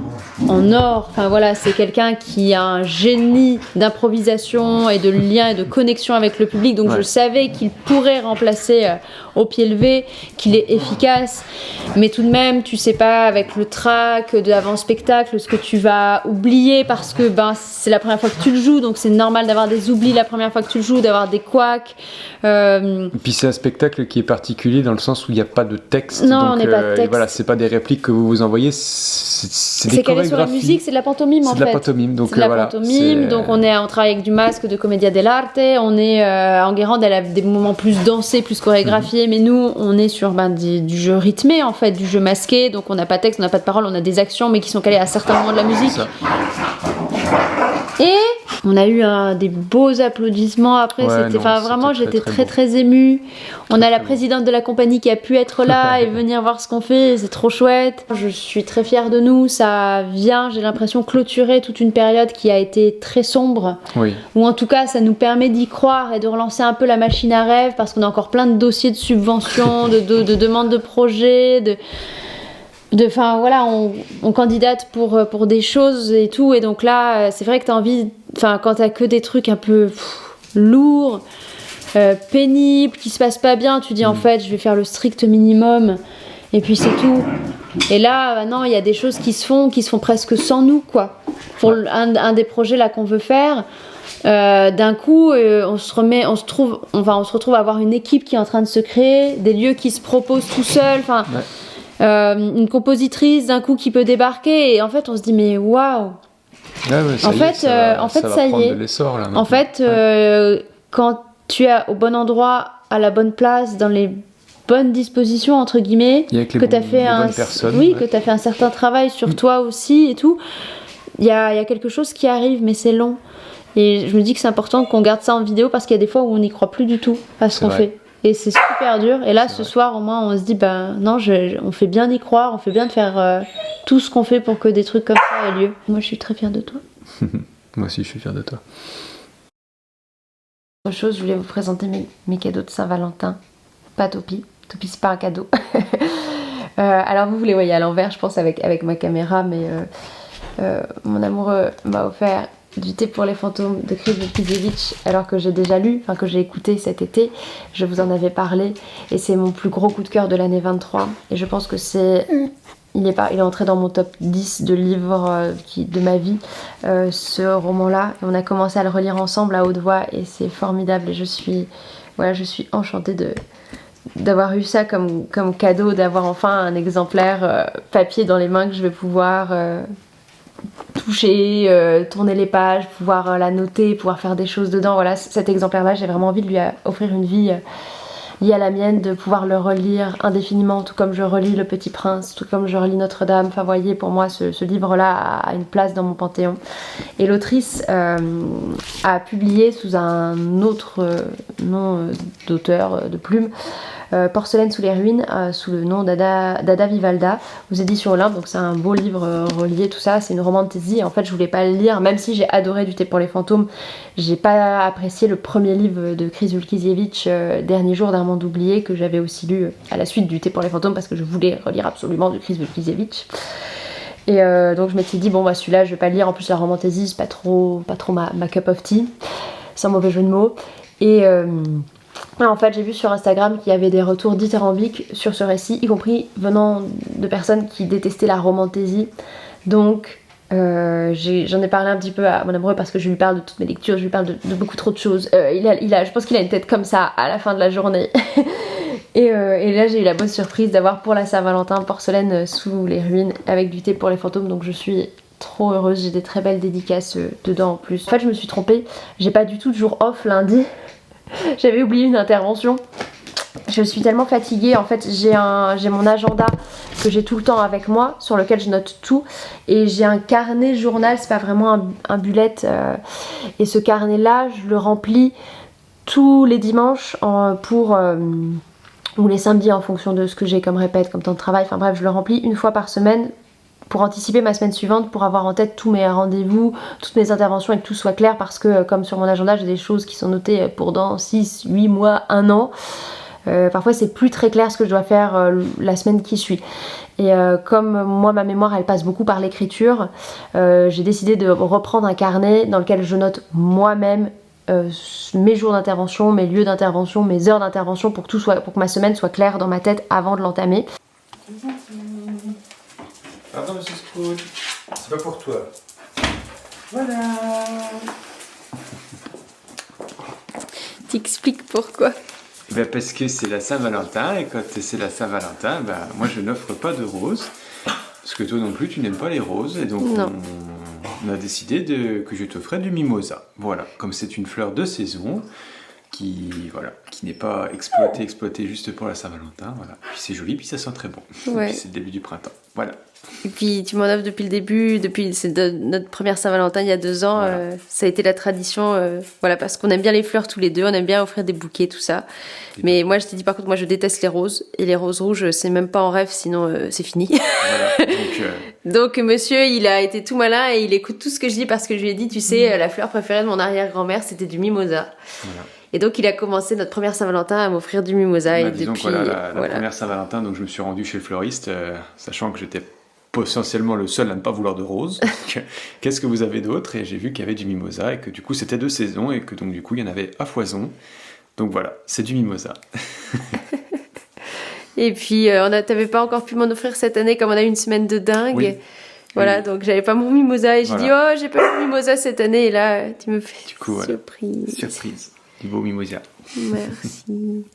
en or. Enfin voilà, c'est quelqu'un qui a un génie d'improvisation et de lien et de connexion avec le public. Donc je savais qu'il pourrait remplacer au pied levé, qu'il est efficace. Mais tout de même, tu sais pas avec le track d'avant-spectacle ce que tu vas oublier parce que c'est la première fois que tu le joues, donc c'est normal d'avoir des oublis la première fois que tu le joues, d'avoir des couacs. Et puis c'est un spectacle qui est particulier dans le sens où il n'y a pas de texte. Non, donc, on n'est pas de texte. Voilà, c'est pas des répliques que vous envoyez, c'est des chorégraphies. Sur la musique, c'est de la pantomime en fait. C'est de la pantomime, donc c'est de la pantomime, donc on travaille avec du masque de Commedia dell'arte. On est en Guérande, elle a des moments plus dansés, plus chorégraphiés, mais nous on est sur du jeu rythmé en fait, du jeu masqué, donc on n'a pas de texte, on n'a pas de paroles, on a des actions mais qui sont calées à certains moments de la musique. Et on a eu des beaux applaudissements après, j'étais très émue. On a la présidente de la compagnie qui a pu être là et venir voir ce qu'on fait, c'est trop chouette. Je suis très fière de nous, ça vient, j'ai l'impression, clôturer toute une période qui a été très sombre. Ou en tout cas, ça nous permet d'y croire et de relancer un peu la machine à rêve parce qu'on a encore plein de dossiers de subventions, de demandes de projets, enfin voilà, on candidate pour des choses et tout, et donc là c'est vrai que t'as envie, enfin quand t'as que des trucs un peu lourds, pénibles, qui se passent pas bien, tu dis en fait je vais faire le strict minimum et puis c'est tout. Et là non, il y a des choses qui se font presque sans nous quoi. Pour un des projets là qu'on veut faire, d'un coup on se retrouve à avoir une équipe qui est en train de se créer, des lieux qui se proposent tout seuls, enfin une compositrice d'un coup qui peut débarquer, et en fait on se dit mais waouh, ça y est, en fait quand tu es au bon endroit, à la bonne place, dans les bonnes dispositions entre guillemets, que tu as fait que tu as fait un certain travail sur toi aussi et tout, il y a quelque chose qui arrive, mais c'est long, et je me dis que c'est important qu'on garde ça en vidéo parce qu'il y a des fois où on n'y croit plus du tout à ce qu'on fait. Et c'est super dur. Et là, ce soir, au moins, on se dit, non, on fait bien d'y croire, on fait bien de faire tout ce qu'on fait pour que des trucs comme ça aient lieu. Moi, je suis très fière de toi. Moi aussi, je suis fière de toi. Autre chose, je voulais vous présenter mes cadeaux de Saint-Valentin. Pas Topi. Topi, c'est pas un cadeau. Alors, vous les voyez à l'envers, je pense, avec ma caméra, mais mon amoureux m'a offert du thé pour les fantômes de Chris Wilkiewicz alors que j'ai déjà lu, enfin que j'ai écouté cet été, je vous en avais parlé et c'est mon plus gros coup de cœur de l'année 23 et je pense que c'est... Il est entré dans mon top 10 de livres de ma vie, ce roman-là. Et on a commencé à le relire ensemble à haute voix et c'est formidable. Et je suis enchantée d'avoir eu ça comme cadeau, d'avoir enfin un exemplaire papier dans les mains que je vais pouvoir toucher, tourner les pages, pouvoir la noter, pouvoir faire des choses dedans. Voilà, cet exemplaire-là, j'ai vraiment envie de lui offrir une vie liée à la mienne, de pouvoir le relire indéfiniment, tout comme je relis Le Petit Prince, tout comme je relis Notre-Dame. Enfin, voyez, pour moi, ce livre-là a une place dans mon panthéon. Et l'autrice a publié sous un autre nom d'auteur, de plume, Porcelaine sous les ruines, sous le nom d'Ada Vivalda, aux éditions Olympe. Donc c'est un beau livre relié, tout ça. C'est une romantasy. En fait, je voulais pas le lire, même si j'ai adoré Du thé pour les fantômes. J'ai pas apprécié le premier livre de Chris Wilkiewicz, Dernier jour d'un monde oublié, que j'avais aussi lu à la suite Du thé pour les fantômes parce que je voulais relire absolument de Chris Wilkiewicz. Et donc je m'étais dit bon bah celui-là je vais pas le lire. En plus la romantasy c'est pas trop ma cup of tea, sans mauvais jeu de mots. Et en fait j'ai vu sur Instagram qu'il y avait des retours dithyrambiques sur ce récit, y compris venant de personnes qui détestaient la romantasy. Donc j'en ai parlé un petit peu à mon amoureux parce que je lui parle de toutes mes lectures, je lui parle de beaucoup trop de choses. Je pense qu'il a une tête comme ça à la fin de la journée. Et là j'ai eu la bonne surprise d'avoir pour la Saint-Valentin Porcelaine sous les ruines avec Du thé pour les fantômes, donc je suis trop heureuse, j'ai des très belles dédicaces dedans en plus. En fait je me suis trompée, j'ai pas du tout de jour off lundi, j'avais oublié une intervention. Je suis tellement fatiguée, en fait j'ai mon agenda que j'ai tout le temps avec moi, sur lequel je note tout, et j'ai un carnet journal, c'est pas vraiment un bullet, et ce carnet là je le remplis tous les dimanches ou les samedis en fonction de ce que j'ai comme répète, comme temps de travail, enfin bref je le remplis une fois par semaine pour anticiper ma semaine suivante, pour avoir en tête tous mes rendez-vous, toutes mes interventions et que tout soit clair, parce que comme sur mon agenda j'ai des choses qui sont notées pour dans 6, 8 mois, 1 an. Parfois c'est plus très clair ce que je dois faire la semaine qui suit. Et comme moi ma mémoire elle passe beaucoup par l'écriture, j'ai décidé de reprendre un carnet dans lequel je note moi-même mes jours d'intervention, mes lieux d'intervention, mes heures d'intervention pour que ma semaine soit claire dans ma tête avant de l'entamer. Pardon monsieur Scrooge, c'est pas pour toi. Voilà. T'expliques pourquoi? Ben parce que c'est la Saint-Valentin et quand c'est la Saint-Valentin, ben moi je n'offre pas de roses parce que toi non plus tu n'aimes pas les roses et donc on a décidé que je t'offrais du mimosa. Voilà, comme c'est une fleur de saison qui n'est pas exploitée juste pour la Saint-Valentin. Voilà. Puis c'est joli, puis ça sent très bon. Ouais. Et puis c'est le début du printemps. Voilà. Et puis tu m'en offres depuis le début, notre première Saint-Valentin il y a 2 ans, voilà. Ça a été la tradition, voilà, parce qu'on aime bien les fleurs tous les deux, on aime bien offrir des bouquets, tout ça. Mais moi je t'ai dit par contre, moi je déteste les roses, et les roses rouges c'est même pas en rêve, sinon c'est fini. Voilà. Donc monsieur il a été tout malin et il écoute tout ce que je dis parce que je lui ai dit, tu sais, la fleur préférée de mon arrière-grand-mère c'était du mimosa. Voilà. Et donc il a commencé notre première Saint-Valentin à m'offrir du mimosa. Et disons depuis, que la première Saint-Valentin, donc je me suis rendu chez le fleuriste, sachant que j'étais potentiellement le seul à ne pas vouloir de roses. Qu'est-ce que vous avez d'autre? Et j'ai vu qu'il y avait du mimosa et que du coup c'était de saison et que donc du coup il y en avait à foison. Donc voilà, c'est du mimosa. Et puis t'avais pas encore pu m'en offrir cette année comme on a eu une semaine de dingue. Oui. Voilà, oui. Donc j'avais pas mon mimosa et j'ai dit oh j'ai pas eu de mimosa cette année et là tu me fais du coup, surprise. Voilà. Surprise, du beau mimosa. Merci.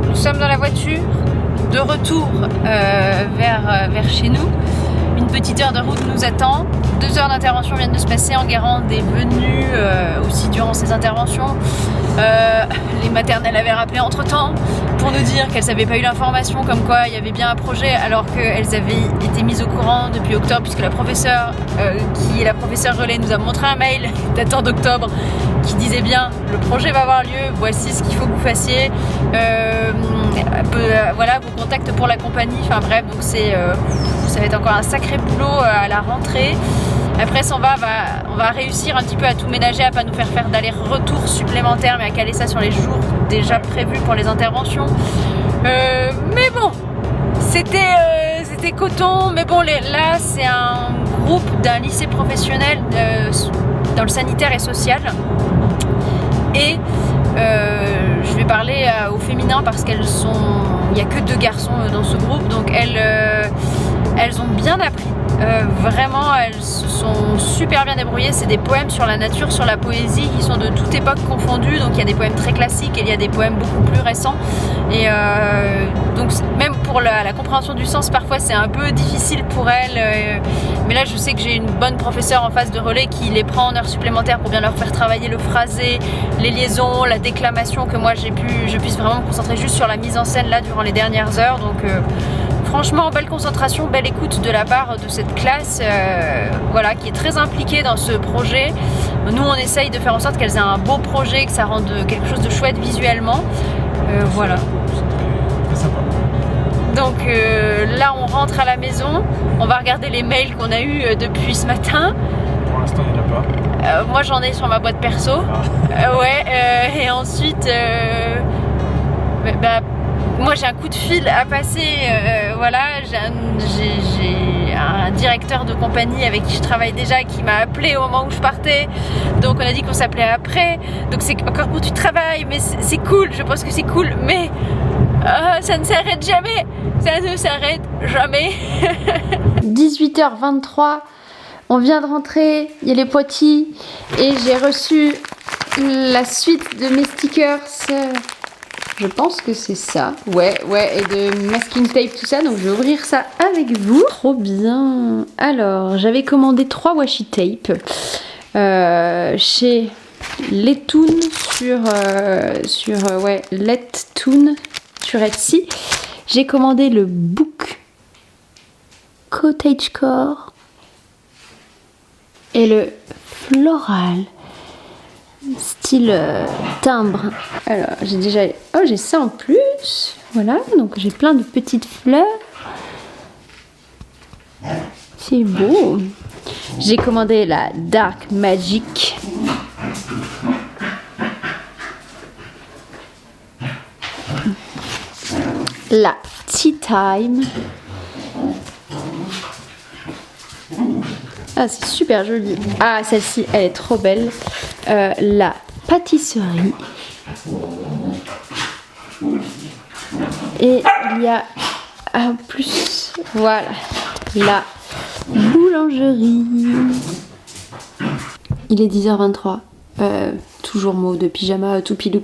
Nous sommes dans la voiture, de retour vers chez nous. Une petite heure de route nous attend. 2 heures d'intervention viennent de se passer. Enguerrand est venue aussi durant ces interventions. Les maternelles avaient rappelé entre temps pour nous dire qu'elles n'avaient pas eu l'information comme quoi il y avait bien un projet alors qu'elles avaient été mises au courant depuis octobre puisque la professeure qui est la professeure relais nous a montré un mail datant d'octobre qui disait bien le projet va avoir lieu, voici ce qu'il faut que vous fassiez, voilà vos contacts pour la compagnie, enfin bref donc ça va être encore un sacré boulot à la rentrée. Après, on va réussir un petit peu à tout ménager, à pas nous faire d'allers-retours supplémentaires, mais à caler ça sur les jours déjà prévus pour les interventions. Mais bon, c'était coton. Mais bon, là, c'est un groupe d'un lycée professionnel dans le sanitaire et social. Et je vais parler au féminin parce il n'y a que 2 garçons dans ce groupe, donc elles ont bien appris. Vraiment, elles se sont super bien débrouillées. C'est des poèmes sur la nature, sur la poésie qui sont de toute époque confondus. Donc il y a des poèmes très classiques et il y a des poèmes beaucoup plus récents. Et donc même pour la compréhension du sens, parfois c'est un peu difficile pour elles. Mais là, je sais que j'ai une bonne professeure en face de relais qui les prend en heures supplémentaires pour bien leur faire travailler le phrasé, les liaisons, la déclamation, que moi je puisse vraiment me concentrer juste sur la mise en scène là durant les dernières heures. Donc franchement, belle concentration, belle écoute de la part de cette classe voilà, qui est très impliquée dans ce projet. Nous, on essaye de faire en sorte qu'elles aient un beau projet, que ça rende quelque chose de chouette visuellement. Voilà. C'est sympa. Donc là, on rentre à la maison. On va regarder les mails qu'on a eus depuis ce matin. Pour l'instant, il n'y en a pas. Moi, j'en ai sur ma boîte perso. Et ensuite... moi j'ai un coup de fil à passer, voilà, j'ai un directeur de compagnie avec qui je travaille déjà qui m'a appelé au moment où je partais, donc on a dit qu'on s'appelait après, donc c'est encore pour du travail, mais c'est cool, je pense que c'est cool, mais ça ne s'arrête jamais, ça ne s'arrête jamais. 18h23, on vient de rentrer, il y a les Poitiers et j'ai reçu la suite de mes stickers. Je pense que c'est ça. Ouais, et de masking tape, tout ça. Donc je vais ouvrir ça avec vous. Trop bien. Alors, j'avais commandé 3 washi tape chez Lettoon sur Lettoon sur Etsy. J'ai commandé le Book Cottagecore et le Floral style timbre. Alors j'ai ça en plus, voilà, donc j'ai plein de petites fleurs, c'est beau. J'ai commandé la Dark Magic, la Tea Time. Ah, c'est super joli. Ah, celle-ci, elle est trop belle. La pâtisserie. Et il y a en plus, voilà, la boulangerie. Il est 10h23. Toujours mot de pyjama tout pilou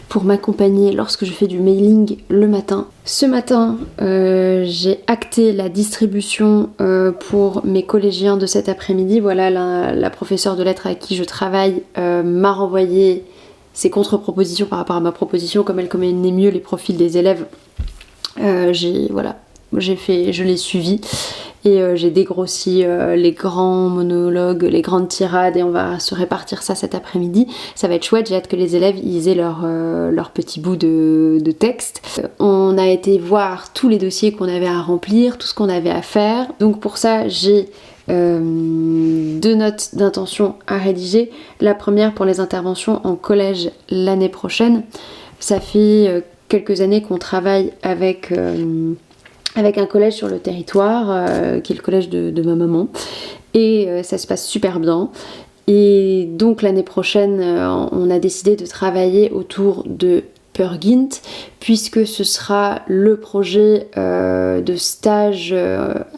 pour m'accompagner lorsque je fais du mailing le matin. Ce matin, j'ai acté la distribution pour mes collégiens de cet après-midi. Voilà, la professeure de lettres avec qui je travaille m'a renvoyé ses contre-propositions par rapport à ma proposition. Comme elle connaît mieux les profils des élèves, je l'ai suivi. Et j'ai dégrossi les grands monologues, les grandes tirades, et on va se répartir ça cet après-midi. Ça va être chouette, j'ai hâte que les élèves ils aient leur petit bout de texte. On a été voir tous les dossiers qu'on avait à remplir, tout ce qu'on avait à faire. Donc pour ça, j'ai 2 notes d'intention à rédiger. La première pour les interventions en collège l'année prochaine. Ça fait quelques années qu'on travaille avec un collège sur le territoire, qui est le collège de ma maman, et ça se passe super bien. Et donc l'année prochaine, on a décidé de travailler autour de Peer Gynt, puisque ce sera le projet de stage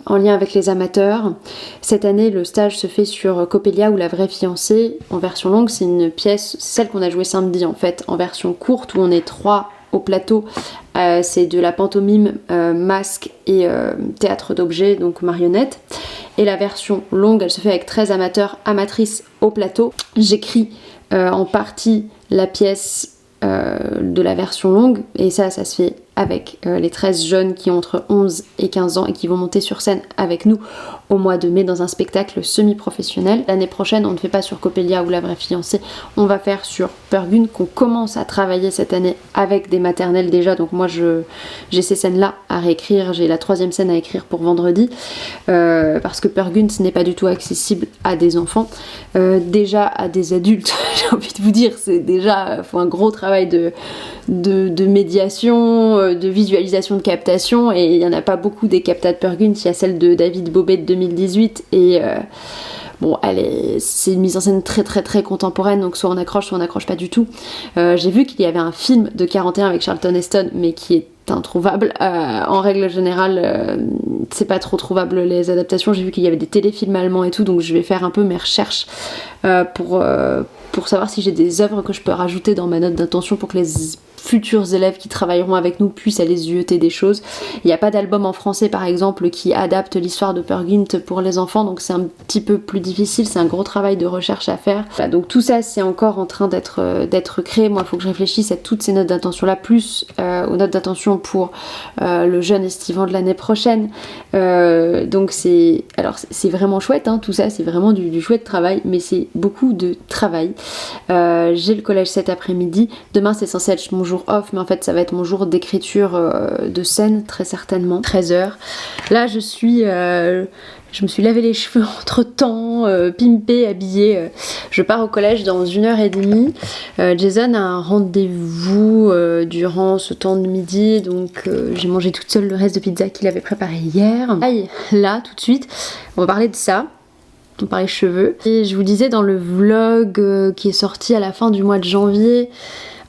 en lien avec les amateurs. Cette année, le stage se fait sur Coppelia ou La Vraie Fiancée en version longue. C'est une pièce, celle qu'on a jouée samedi en fait, en version courte, où on est 3 au plateau. C'est de la pantomime, masque et théâtre d'objets, donc marionnette. Et la version longue, elle se fait avec 13 amateurs, amatrices au plateau. J'écris en partie la pièce de la version longue, et ça se fait avec les 13 jeunes qui ont entre 11 et 15 ans et qui vont monter sur scène avec nous au mois de mai dans un spectacle semi-professionnel. L'année prochaine, on ne fait pas sur Coppelia ou La Vraie Fiancée, on va faire sur Peer Gynt qu'on commence à travailler cette année avec des maternelles déjà. Donc moi j'ai ces scènes-là à réécrire, j'ai la 3e scène à écrire pour vendredi parce que Peer Gynt n'est pas du tout accessible à des enfants, déjà à des adultes. J'ai envie de vous dire, c'est déjà faut un gros travail de médiation, de visualisation, de captation, et il n'y en a pas beaucoup des captas de Peer Gynt. Il y a celle de David Bobet de 2018 et bon, c'est une mise en scène très très très contemporaine, donc soit on accroche pas du tout. J'ai vu qu'il y avait un film de 41 avec Charlton Heston, mais qui est introuvable. En règle générale, c'est pas trop trouvable les adaptations. J'ai vu qu'il y avait des téléfilms allemands et tout, donc je vais faire un peu mes recherches pour savoir si j'ai des œuvres que je peux rajouter dans ma note d'intention pour que les futurs élèves qui travailleront avec nous puissent aller zioter des choses. Il n'y a pas d'album en français par exemple qui adapte l'histoire de Peer Gynt pour les enfants, donc c'est un petit peu plus difficile, c'est un gros travail de recherche à faire. Voilà, donc tout ça c'est encore en train d'être créé. Moi il faut que je réfléchisse à toutes ces notes d'intention là, plus aux notes d'intention pour le jeune estivant de l'année prochaine. Donc c'est vraiment chouette, hein, tout ça c'est vraiment du chouette travail, mais c'est beaucoup de travail. J'ai le collège cet après-midi, demain c'est censé être mon jour off, mais en fait ça va être mon jour d'écriture de scène très certainement, 13h. Là je me suis lavé les cheveux entre temps, pimpée, habillée. Je pars au collège dans 1h30. Jason a un rendez-vous durant ce temps de midi, donc j'ai mangé toute seule le reste de pizza qu'il avait préparé hier. Aïe, là tout de suite, on va parler de ça. On parlait cheveux. Et je vous disais dans le vlog qui est sorti à la fin du mois de janvier,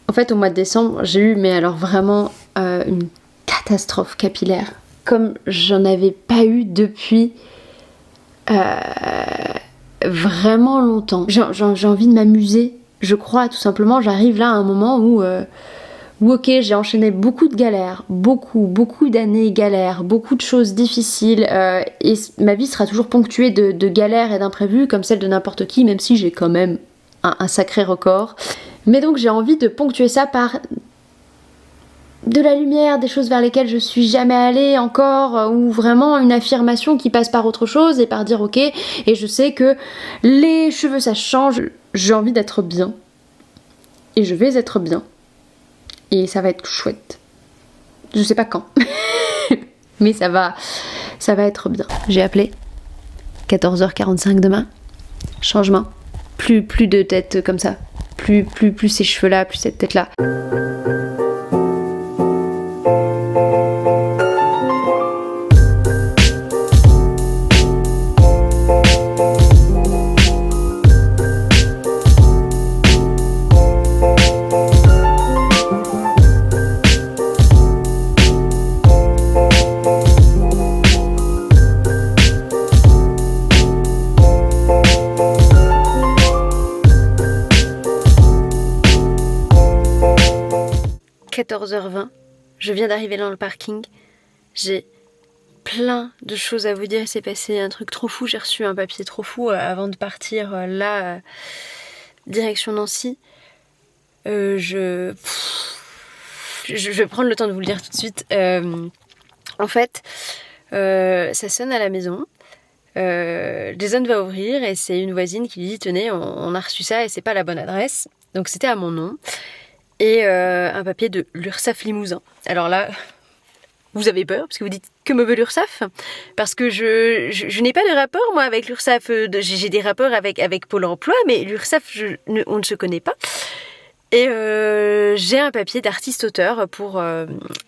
en fait au mois de décembre j'ai eu, mais alors vraiment une catastrophe capillaire comme j'en avais pas eu depuis vraiment longtemps. J'ai envie de m'amuser, je crois, tout simplement. J'arrive là à un moment où ok, j'ai enchaîné beaucoup de galères, beaucoup d'années galères, beaucoup de choses difficiles, et ma vie sera toujours ponctuée de galères et d'imprévus comme celle de n'importe qui, même si j'ai quand même un sacré record. Mais donc j'ai envie de ponctuer ça par de la lumière, des choses vers lesquelles je suis jamais allée encore, ou vraiment une affirmation qui passe par autre chose et par dire ok, et je sais que les cheveux ça change, j'ai envie d'être bien, et je vais être bien, et ça va être chouette. Je sais pas quand, mais ça va être bien. J'ai appelé 14h45 demain, changement, plus de tête comme ça, plus ces cheveux là, plus cette tête là. 14h20, je viens d'arriver dans le parking, j'ai plein de choses à vous dire, il s'est passé un truc trop fou, j'ai reçu un papier trop fou avant de partir là, direction Nancy. Je vais prendre le temps de vous le dire tout de suite. En fait, ça sonne à la maison, Jason va ouvrir et c'est une voisine qui lui dit tenez, on a reçu ça et c'est pas la bonne adresse, donc c'était à mon nom. Et un papier de l'URSSAF Limousin. Alors là, vous avez peur, parce que vous dites que me veut l'URSSAF ? Parce que je n'ai pas de rapport, moi, avec l'URSSAF. J'ai des rapports avec Pôle emploi, mais l'URSSAF, on ne se connaît pas. Et j'ai un papier d'artiste-auteur pour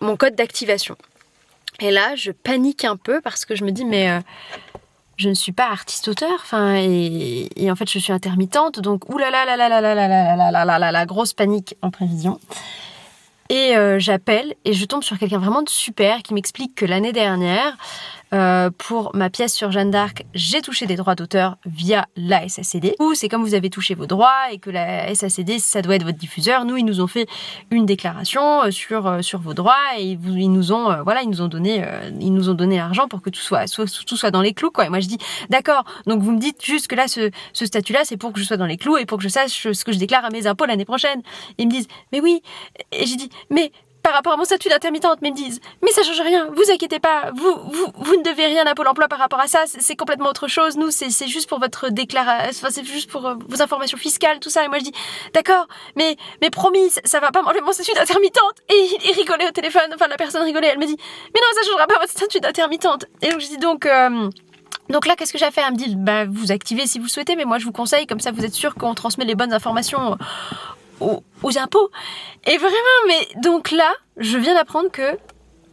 mon code d'activation. Et là, je panique un peu, parce que je me dis, mais je ne suis pas artiste-auteur, et en fait, je suis intermittente, donc oulala, grosse panique en prévision. Et j'appelle et je tombe sur quelqu'un vraiment de super qui m'explique que l'année dernière, pour ma pièce sur Jeanne d'Arc, j'ai touché des droits d'auteur via la SACD. C'est comme vous avez touché vos droits et que la SACD, ça doit être votre diffuseur. Nous, ils nous ont fait une déclaration sur vos droits et ils nous ont donné l'argent pour que tout soit dans les clous, quoi. Et moi, je dis d'accord. Donc vous me dites juste que là, ce statut-là, c'est pour que je sois dans les clous et pour que je sache ce que je déclare à mes impôts l'année prochaine. Et ils me disent mais oui. Et j'ai dit mais par rapport à mon statut d'intermittente, mais ils me disent « Mais ça change rien, vous inquiétez pas, vous ne devez rien à Pôle emploi par rapport à ça, c'est complètement autre chose, nous c'est juste pour votre déclaration, enfin c'est juste pour vos informations fiscales, tout ça. » Et moi je dis « D'accord, mais promis, ça va pas m'enlever mon statut d'intermittente. » Et il rigolait au téléphone, enfin la personne rigolait, elle me dit « Mais non, ça changera pas votre statut d'intermittente. » Et donc je dis donc là, qu'est-ce que j'ai à faire ? Elle me dit, bah, vous activez si vous souhaitez, mais moi je vous conseille, comme ça vous êtes sûr qu'on transmet les bonnes informations aux impôts. Et vraiment, mais donc là, je viens d'apprendre que,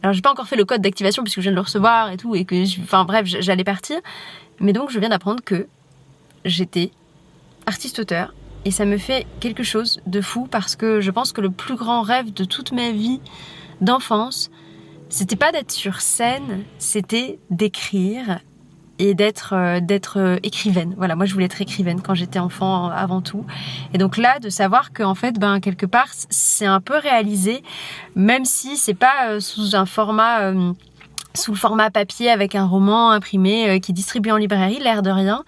alors j'ai pas encore fait le code d'activation puisque je viens de le recevoir et tout, et que, enfin bref, j'allais partir, mais donc je viens d'apprendre que j'étais artiste-auteur, et ça me fait quelque chose de fou parce que je pense que le plus grand rêve de toute ma vie d'enfance, c'était pas d'être sur scène, c'était d'écrire et d'être écrivaine. Voilà, moi je voulais être écrivaine quand j'étais enfant avant tout. Et donc là, de savoir qu'en fait, quelque part, c'est un peu réalisé, même si c'est pas sous le format papier avec un roman imprimé qui est distribué en librairie, l'air de rien.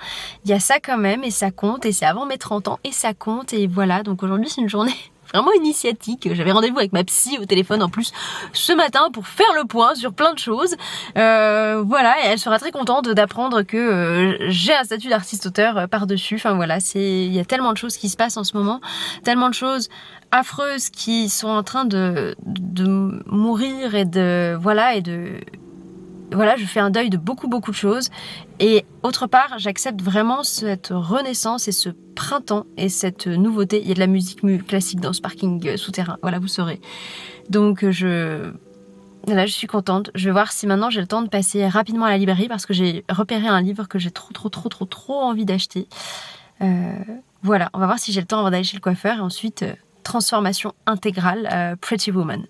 Il y a ça quand même et ça compte, et c'est avant mes 30 ans et ça compte, et voilà. Donc aujourd'hui, c'est une journée vraiment initiatique. J'avais rendez-vous avec ma psy au téléphone en plus ce matin pour faire le point sur plein de choses. Voilà, et elle sera très contente d'apprendre que j'ai un statut d'artiste-auteur par-dessus. Enfin voilà, il y a tellement de choses qui se passent en ce moment, tellement de choses affreuses qui sont en train de mourir voilà, je fais un deuil de beaucoup de choses, et autre part, j'accepte vraiment cette renaissance et ce printemps et cette nouveauté. Il y a de la musique classique dans ce parking souterrain, voilà, vous saurez. Donc là, je suis contente. Je vais voir si maintenant j'ai le temps de passer rapidement à la librairie parce que j'ai repéré un livre que j'ai trop envie d'acheter. Voilà, on va voir si j'ai le temps avant d'aller chez le coiffeur, et ensuite transformation intégrale, Pretty Woman.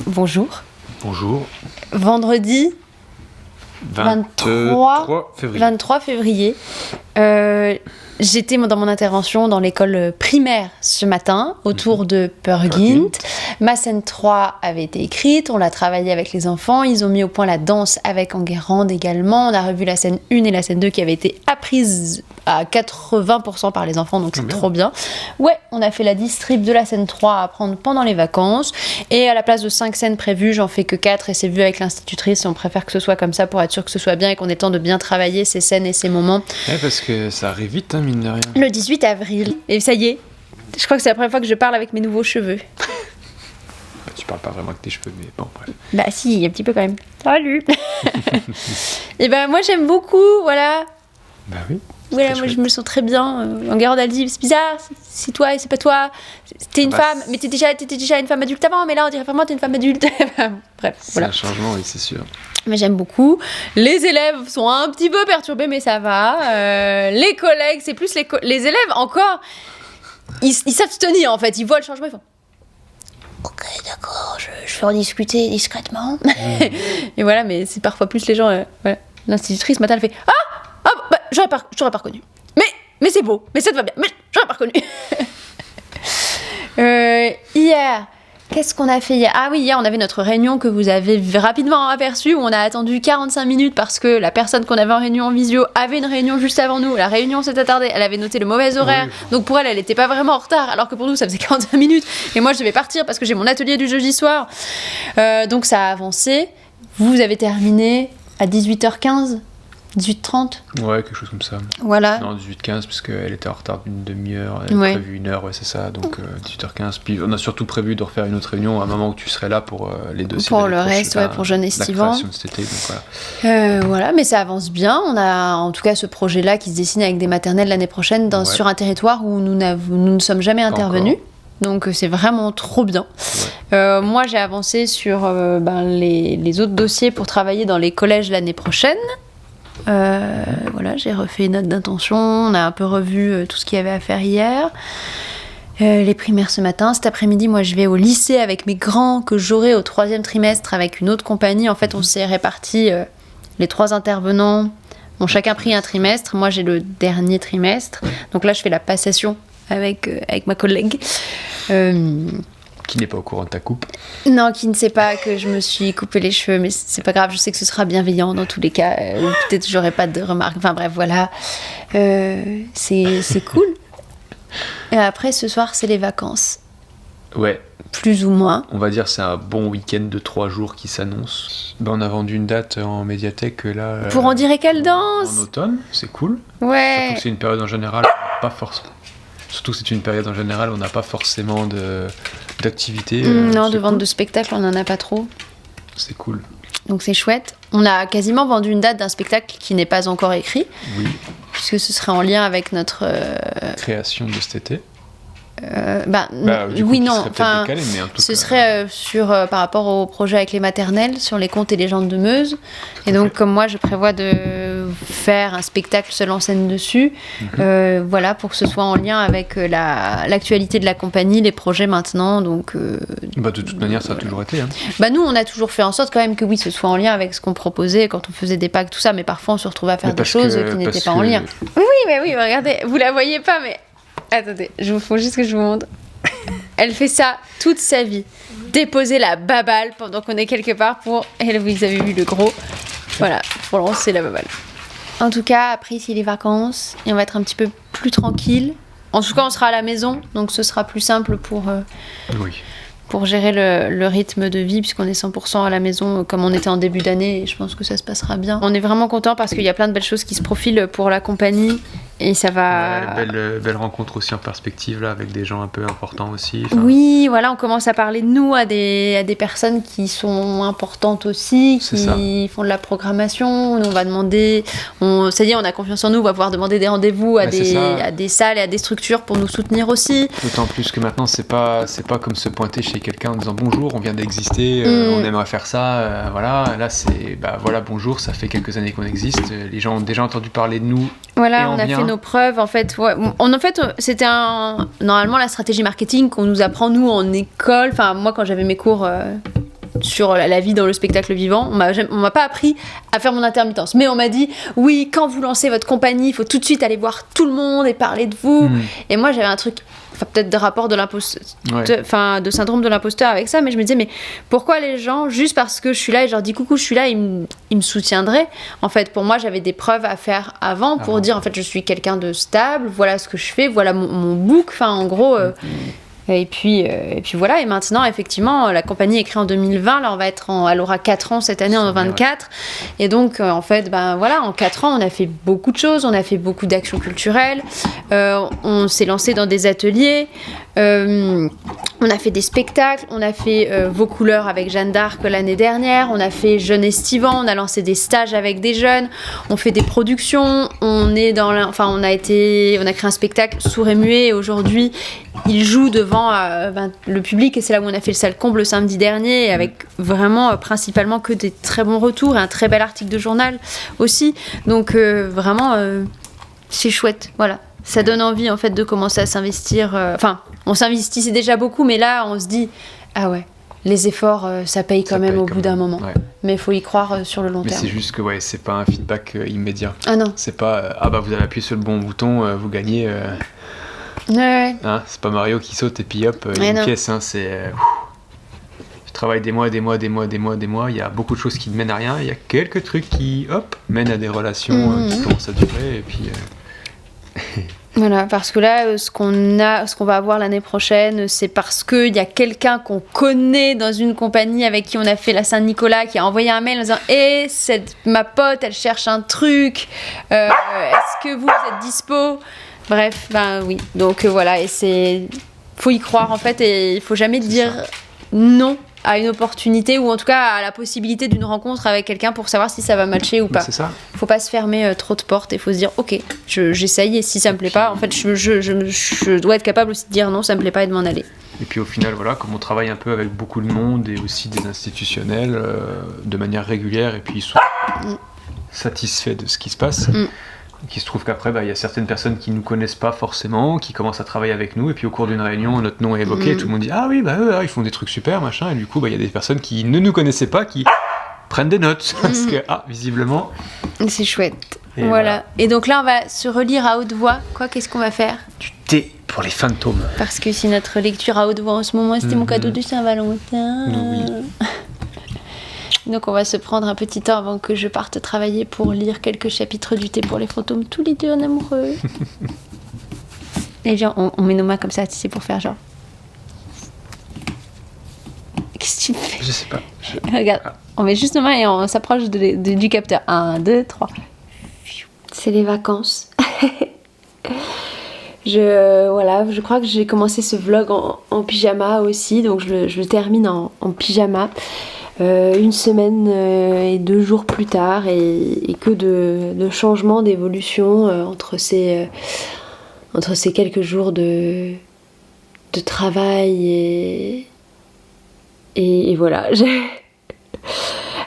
Bonjour. Bonjour. Vendredi 23 février. J'étais dans mon intervention dans l'école primaire ce matin, autour de Peer Gynt. Ma scène 3 avait été écrite, on l'a travaillée avec les enfants, ils ont mis au point la danse avec Enguerrand également. On a revu la scène 1 et la scène 2 qui avaient été apprises à 80% par les enfants, donc c'est trop bien. Ouais, on a fait la distrib de la scène 3 à apprendre pendant les vacances, et à la place de 5 scènes prévues, j'en fais que 4, et c'est vu avec l'institutrice, et on préfère que ce soit comme ça pour être sûr que ce soit bien et qu'on ait le temps de bien travailler ces scènes et ces moments. Ouais, parce que ça arrive vite, mine de rien. Le 18 avril, et ça y est, je crois que c'est la première fois que je parle avec mes nouveaux cheveux. Tu parles pas vraiment avec tes cheveux, mais bon, bref. Bah si, un petit peu quand même. Salut. Et ben moi j'aime beaucoup, voilà. Bah oui. Voilà, moi je me sens très bien. Enguerrand a dit, c'est bizarre, c'est toi et c'est pas toi. T'es une femme, mais t'étais déjà une femme adulte avant, mais là on dirait vraiment t'es une femme adulte. Bref, c'est voilà. un changement, oui, c'est sûr. Mais j'aime beaucoup. Les élèves sont un petit peu perturbés, mais ça va. Les collègues, c'est plus les élèves encore. Ils savent se tenir en fait, ils voient le changement, ils font ok, d'accord, je vais en discuter discrètement. Et voilà, mais c'est parfois plus les gens. Voilà. L'institutrice, ce matin, elle fait bah, j'aurais pas reconnu. Mais c'est beau, mais ça te va bien, mais j'aurais pas reconnu. Hier, qu'est-ce qu'on a fait hier ? Ah oui, hier, on avait notre réunion que vous avez rapidement aperçue, où on a attendu 45 minutes parce que la personne qu'on avait en réunion en visio avait une réunion juste avant nous. La réunion s'est attardée, elle avait noté le mauvais horaire, donc pour elle, elle était pas vraiment en retard, alors que pour nous, ça faisait 45 minutes. Et moi, je devais partir parce que j'ai mon atelier du jeudi soir. Donc ça a avancé. Vous avez terminé à 18h15 ? 18h30. Ouais, quelque chose comme ça. Voilà. Non, 18h15, parce qu'elle était en retard d'une demi-heure, elle avait prévu 1 heure, ouais, c'est ça, donc 18h15. Puis on a surtout prévu de refaire une autre réunion à un moment où tu serais là pour les dossiers. Pour le reste, pour Jeune Estivant. La création de cet été, donc voilà. Voilà, mais ça avance bien. On a en tout cas ce projet-là qui se dessine avec des maternelles l'année prochaine sur un territoire où nous ne sommes jamais intervenus. Donc c'est vraiment trop bien. Ouais. Moi j'ai avancé sur les autres dossiers pour travailler dans les collèges l'année prochaine. Voilà, j'ai refait une note d'intention, on a un peu revu tout ce qu'il y avait à faire hier. Les primaires ce matin. Cet après-midi, moi je vais au lycée avec mes grands que j'aurai au 3e trimestre avec une autre compagnie. En fait on s'est répartis les 3 intervenants ont chacun pris un trimestre. Moi j'ai le dernier trimestre. Donc là je fais la passation avec ma collègue. Qui n'est pas au courant de ta coupe. Non, qui ne sait pas que je me suis coupé les cheveux, mais c'est pas grave, je sais que ce sera bienveillant dans tous les cas. Peut-être j'aurai pas de remarques. Enfin bref, voilà. C'est cool. Et après, ce soir, c'est les vacances. Ouais. Plus ou moins. On va dire c'est un bon week-end de 3 jours qui s'annonce. On a vendu une date en médiathèque là. Pour On dirait qu'elle danse. En automne, c'est cool. Ouais. Surtout que c'est une période en général, pas forcément. Surtout que c'est une période en général où on n'a pas forcément d'activité. Non, de vente cool. de spectacle, on n'en a pas trop. C'est cool. Donc c'est chouette. On a quasiment vendu une date d'un spectacle qui n'est pas encore écrit. Oui. Puisque ce serait en lien avec notre... création de cet été. Oui, non. Enfin, décalé, mais en tout ce cas... serait par rapport au projet avec les maternelles, sur les contes et légendes de Meuse. Et donc, comme moi, je prévois de faire un spectacle seul en scène dessus, voilà, pour que ce soit en lien avec l'actualité de la compagnie, les projets maintenant. Donc, de toute manière, ça a toujours été. Hein. Nous, on a toujours fait en sorte quand même que oui, ce soit en lien avec ce qu'on proposait quand on faisait des packs, tout ça. Mais parfois, on se retrouvait à faire des choses qui n'étaient pas en lien. Oui, regardez, vous la voyez pas, mais... Attendez, faut juste que je vous montre. Elle fait ça toute sa vie. Déposer la baballe pendant qu'on est quelque part pour... Et vous avez vu le gros. Voilà, pour lancer la baballe. En tout cas, après, c'est les vacances. Et on va être un petit peu plus tranquille. En tout cas, on sera à la maison. Donc, ce sera plus simple pour gérer le rythme de vie, puisqu'on est 100% à la maison, comme on était en début d'année. Et je pense que ça se passera bien. On est vraiment content parce qu'il y a plein de belles choses qui se profilent pour la compagnie. Et ça va... Belle rencontre aussi en perspective, là, avec des gens un peu importants aussi. Enfin... Oui, voilà, on commence à parler de nous à des personnes qui sont importantes aussi, qui font de la programmation. Nous, on va demander... Ça y est, on a confiance en nous, on va pouvoir demander des rendez-vous à des salles et à des structures pour nous soutenir aussi. D'autant plus que maintenant, c'est pas comme se pointer chez quelqu'un en disant bonjour, on vient d'exister, on aimerait faire ça, voilà. Là, c'est voilà, bonjour, ça fait quelques années qu'on existe, les gens ont déjà entendu parler de nous. Voilà, on a fait nos preuves, en fait. Ouais. C'était normalement la stratégie marketing qu'on nous apprend, nous, en école. Enfin, moi, quand j'avais mes cours sur la vie dans le spectacle vivant, on m'a pas appris à faire mon intermittence. Mais on m'a dit, oui, quand vous lancez votre compagnie, il faut tout de suite aller voir tout le monde et parler de vous. Et moi, j'avais un truc... Enfin, peut-être de rapport de l'imposteur, de syndrome de l'imposteur avec ça, mais je me disais, mais pourquoi les gens, juste parce que je suis là et je leur dis coucou, je suis là, ils me soutiendraient. En fait, pour moi, j'avais des preuves à faire avant pour dire, en fait, je suis quelqu'un de stable, voilà ce que je fais, voilà mon book, enfin, en gros... Et puis voilà, et maintenant, effectivement, la compagnie est créée en 2020, là, elle aura 4 ans cette année, en 2024. Et donc, en fait, voilà, en 4 ans, on a fait beaucoup de choses, on a fait beaucoup d'actions culturelles, on s'est lancé dans des ateliers, on a fait des spectacles, on a fait Vos couleurs avec Jeanne d'Arc l'année dernière, on a fait Jeune Estivant, on a lancé des stages avec des jeunes, on fait des productions, on a créé un spectacle sourd et muet, et aujourd'hui, il joue devant le public, et c'est là où on a fait le salle comble le samedi dernier, avec vraiment principalement que des très bons retours et un très bel article de journal aussi. Donc vraiment c'est chouette, voilà. Ça donne envie en fait de commencer à s'investir. On s'investissait déjà beaucoup, mais là on se dit ah ouais, les efforts ça paye quand même au bout d'un moment. Ouais. Mais il faut y croire sur le long terme. Mais c'est juste que c'est pas un feedback immédiat. Ah non. C'est pas vous avez appuyé sur le bon bouton, vous gagnez. Ouais. Hein, c'est pas Mario qui saute et puis hop, il y a une pièce. Hein, c'est. Je travaille des mois, il y a beaucoup de choses qui ne mènent à rien, il y a quelques trucs qui, mènent à des relations qui commencent à durer, et puis Voilà, parce que là, ce qu'on va avoir l'année prochaine, c'est parce qu'il y a quelqu'un qu'on connaît dans une compagnie avec qui on a fait la Saint-Nicolas qui a envoyé un mail en disant ma pote, elle cherche un truc, est-ce que vous êtes dispo ? Bref, ben oui. Donc voilà, et faut y croire en fait, et il faut jamais dire non à une opportunité ou en tout cas à la possibilité d'une rencontre avec quelqu'un pour savoir si ça va matcher ou pas. C'est ça. Faut pas se fermer trop de portes et faut se dire ok, j'essaye et si ça me plaît pas, en fait je dois être capable aussi de dire non, ça me plaît pas et de m'en aller. Et puis au final, voilà, comme on travaille un peu avec beaucoup de monde et aussi des institutionnels de manière régulière et puis ils sont satisfaits de ce qui se passe. Donc il se trouve qu'après, il y a certaines personnes qui ne nous connaissent pas forcément, qui commencent à travailler avec nous, et puis au cours d'une réunion, notre nom est évoqué, et tout le monde dit « Ah oui, eux, ils font des trucs super, machin », et du coup, il y a des personnes qui ne nous connaissaient pas, qui prennent des notes, parce que, visiblement... C'est chouette. Et voilà. Et donc là, on va se relire à haute voix. Qu'est-ce qu'on va faire ? Du thé pour les fantômes. Parce que c'est notre lecture à haute voix en ce moment, c'était mon cadeau de Saint-Valentin. Oui. Donc on va se prendre un petit temps avant que je parte travailler pour lire quelques chapitres du thé pour les fantômes, tous les deux en amoureux. Et genre, on met nos mains comme ça, tu sais, pour faire genre... Qu'est-ce que tu fais ? Je sais pas. Regarde, on met juste nos mains et on s'approche du capteur. 1, 2, 3. C'est les vacances. Je crois que j'ai commencé ce vlog en pyjama aussi, donc je le termine en pyjama. Une semaine et 2 jours plus tard et que de changements, d'évolution entre ces quelques jours de travail et voilà.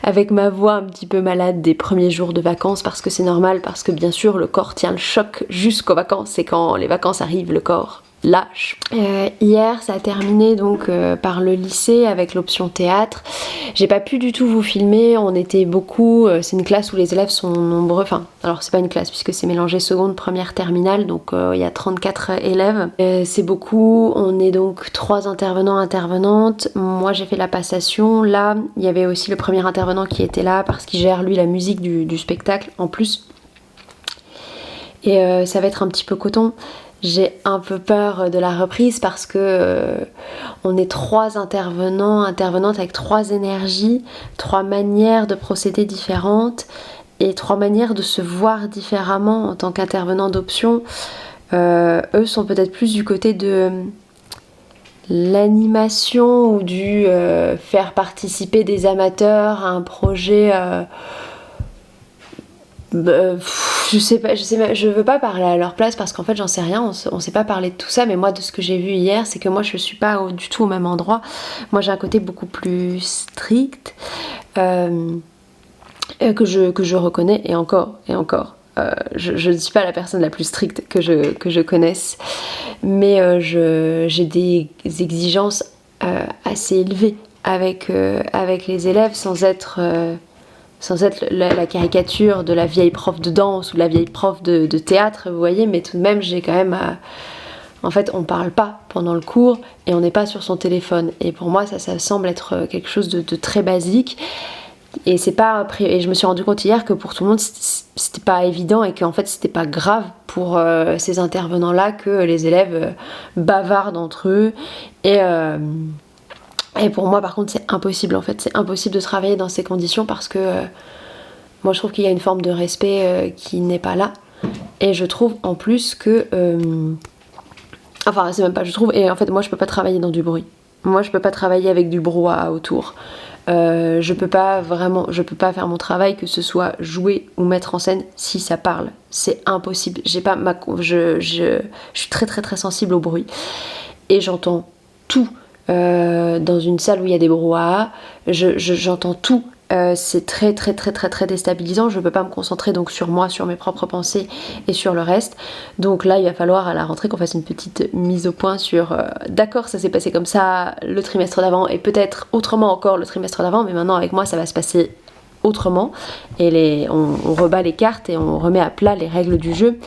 Avec ma voix un petit peu malade des premiers jours de vacances, parce que c'est normal, parce que bien sûr le corps tient le choc jusqu'aux vacances et quand les vacances arrivent, le corps lâche. Hier ça a terminé donc par le lycée avec l'option théâtre. J'ai pas pu du tout vous filmer, on était beaucoup, c'est une classe où les élèves sont nombreux, enfin alors c'est pas une classe puisque c'est mélangé seconde, première, terminale, donc il y a 34 élèves. C'est beaucoup, on est donc 3 intervenants, intervenantes. Moi j'ai fait la passation, là il y avait aussi le premier intervenant qui était là parce qu'il gère lui la musique du spectacle en plus. Et ça va être un petit peu coton. J'ai un peu peur de la reprise parce que on est 3 intervenants, intervenantes avec 3 énergies, 3 manières de procéder différentes et 3 manières de se voir différemment en tant qu'intervenants d'option. Eux sont peut-être plus du côté de l'animation ou du faire participer des amateurs à un projet... je sais pas, je veux pas parler à leur place parce qu'en fait j'en sais rien, on s'est pas parlé de tout ça, mais moi de ce que j'ai vu hier, c'est que moi je suis pas du tout au même endroit. Moi j'ai un côté beaucoup plus strict que je reconnais et encore. Je ne suis pas la personne la plus stricte que je connaisse, mais j'ai des exigences assez élevées avec les élèves sans être la caricature de la vieille prof de danse ou la vieille prof de théâtre, vous voyez, mais tout de même j'ai quand même en fait on parle pas pendant le cours et on n'est pas sur son téléphone, et pour moi ça semble être quelque chose de très basique, et et je me suis rendu compte hier que pour tout le monde c'était pas évident et qu'en fait c'était pas grave pour ces intervenants là que les élèves bavardent entre eux et pour moi par contre c'est impossible, en fait c'est impossible de travailler dans ces conditions parce que moi je trouve qu'il y a une forme de respect qui n'est pas là, et je trouve en plus que enfin c'est même pas je trouve, et en fait moi je peux pas travailler dans du bruit, moi je peux pas travailler avec du brouhaha autour, je peux pas faire mon travail, que ce soit jouer ou mettre en scène, si ça parle, c'est impossible. Je suis très très très sensible au bruit et j'entends tout. Dans une salle où il y a des brouhahas, j'entends tout. C'est très très très très très déstabilisant. Je peux pas me concentrer donc sur moi, sur mes propres pensées et sur le reste. Donc là il va falloir à la rentrée qu'on fasse une petite mise au point sur d'accord, ça s'est passé comme ça le trimestre d'avant et peut-être autrement encore le trimestre d'avant, mais maintenant avec moi ça va se passer autrement, et on rebat les cartes et on remet à plat les règles du jeu,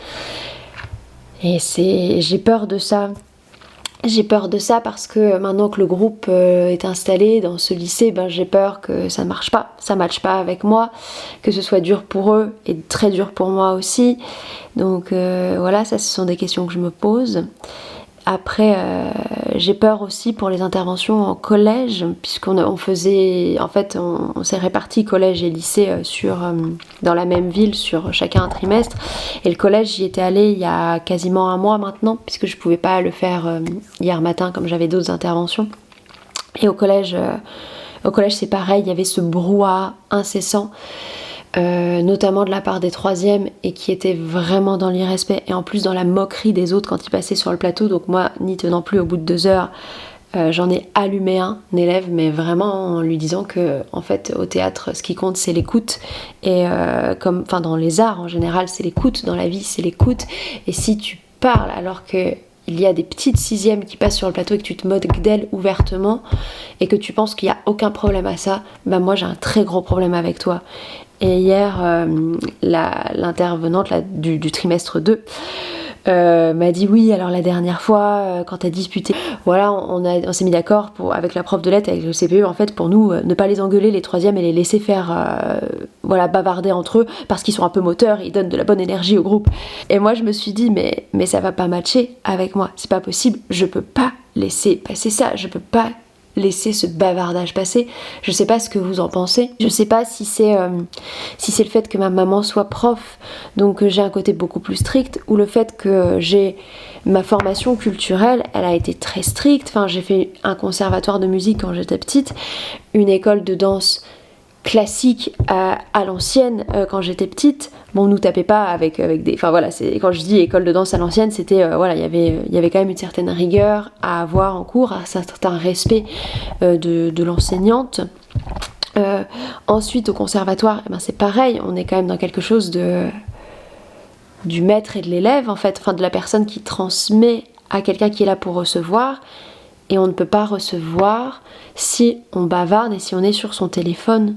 et j'ai peur de ça. J'ai peur de ça parce que maintenant que le groupe est installé dans ce lycée, j'ai peur que ça ne marche pas, ça ne matche pas avec moi, que ce soit dur pour eux et très dur pour moi aussi. Donc voilà, ça ce sont des questions que je me pose. Après, j'ai peur aussi pour les interventions en collège, puisqu'on faisait, en fait, on s'est répartis collège et lycée dans la même ville sur chacun un trimestre. Et le collège, j'y étais allée il y a quasiment un mois maintenant, puisque je pouvais pas le faire hier matin comme j'avais d'autres interventions. Et au collège, c'est pareil, il y avait ce brouhaha incessant. Notamment de la part des troisièmes et qui étaient vraiment dans l'irrespect et en plus dans la moquerie des autres quand ils passaient sur le plateau. Donc moi, n'y tenant plus au bout de 2 heures, j'en ai allumé un élève, mais vraiment en lui disant que en fait au théâtre ce qui compte c'est l'écoute et dans les arts en général c'est l'écoute, dans la vie c'est l'écoute, et si tu parles alors que il y a des petites sixièmes qui passent sur le plateau et que tu te moques d'elles ouvertement et que tu penses qu'il n'y a aucun problème à ça, moi j'ai un très gros problème avec toi. Et hier, l'intervenante du trimestre 2 m'a dit oui, alors la dernière fois, quand t'as disputé, voilà, on s'est mis d'accord avec la prof de lettres, avec le CPE, en fait, pour nous, ne pas les engueuler, les troisièmes, et les laisser faire, bavarder entre eux, parce qu'ils sont un peu moteurs, ils donnent de la bonne énergie au groupe. Et moi, je me suis dit, mais ça va pas matcher avec moi, c'est pas possible, je peux pas laisser passer ça, je peux pas laisser ce bavardage passer. Je sais pas ce que vous en pensez. Je sais pas si c'est le fait que ma maman soit prof, donc j'ai un côté beaucoup plus strict, ou le fait que j'ai ma formation culturelle, elle a été très stricte. Enfin, j'ai fait un conservatoire de musique quand j'étais petite, une école de danse classique à l'ancienne quand j'étais petite. Bon, on nous tapait pas avec des... Enfin voilà, quand je dis école de danse à l'ancienne, c'était... il y avait quand même une certaine rigueur à avoir en cours, un certain respect de l'enseignante. Ensuite, au conservatoire, c'est pareil, on est quand même dans quelque chose du maître et de l'élève, en fait, de la personne qui transmet à quelqu'un qui est là pour recevoir. Et on ne peut pas recevoir si on bavarde et si on est sur son téléphone.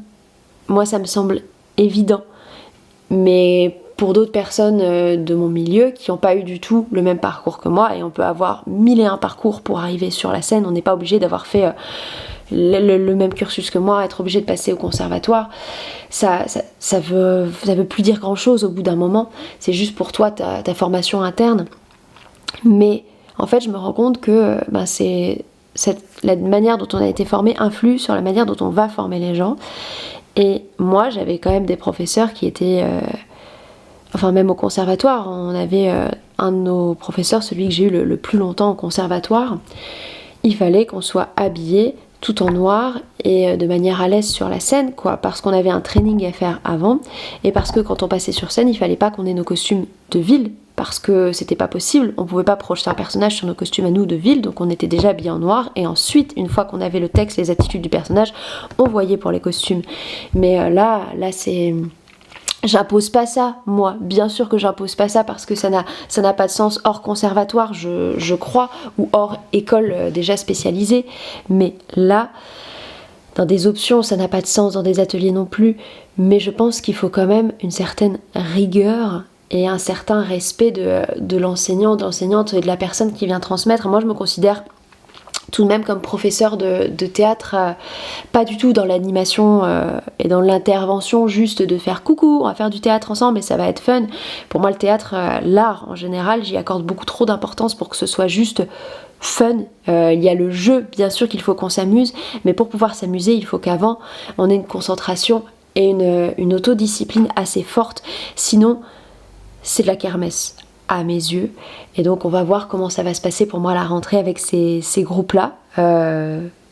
Moi, ça me semble évident. Mais pour d'autres personnes de mon milieu qui n'ont pas eu du tout le même parcours que moi, et on peut avoir 1001 parcours pour arriver sur la scène, on n'est pas obligé d'avoir fait le même cursus que moi, être obligé de passer au conservatoire, ça veut plus dire grand chose au bout d'un moment. C'est juste pour toi, ta formation interne. Mais en fait, je me rends compte que la manière dont on a été formé influe sur la manière dont on va former les gens. Et moi, j'avais quand même des professeurs qui étaient... même au conservatoire, on avait un de nos professeurs, celui que j'ai eu le plus longtemps au conservatoire. Il fallait qu'on soit habillé tout en noir et de manière à l'aise sur la scène, parce qu'on avait un training à faire avant et parce que quand on passait sur scène, il fallait pas qu'on ait nos costumes de ville, parce que c'était pas possible, on pouvait pas projeter un personnage sur nos costumes à nous de ville, donc on était déjà habillés en noir, et ensuite, une fois qu'on avait le texte, les attitudes du personnage, on voyait pour les costumes. Mais là c'est... J'impose pas ça, moi. Bien sûr que j'impose pas ça parce que ça n'a pas de sens hors conservatoire, je crois, ou hors école déjà spécialisée. Mais là, dans des options, ça n'a pas de sens, dans des ateliers non plus. Mais je pense qu'il faut quand même une certaine rigueur et un certain respect de l'enseignant, de l'enseignante et de la personne qui vient transmettre. Moi, je me considère tout de même comme professeur de théâtre, pas du tout dans l'animation et dans l'intervention juste de faire coucou, on va faire du théâtre ensemble et ça va être fun. Pour moi le théâtre, l'art en général, j'y accorde beaucoup trop d'importance pour que ce soit juste fun. Il y a le jeu, bien sûr qu'il faut qu'on s'amuse, mais pour pouvoir s'amuser il faut qu'avant on ait une concentration et une autodiscipline assez forte, sinon c'est de la kermesse à mes yeux. Et donc on va voir comment ça va se passer pour moi à la rentrée avec ces groupes-là.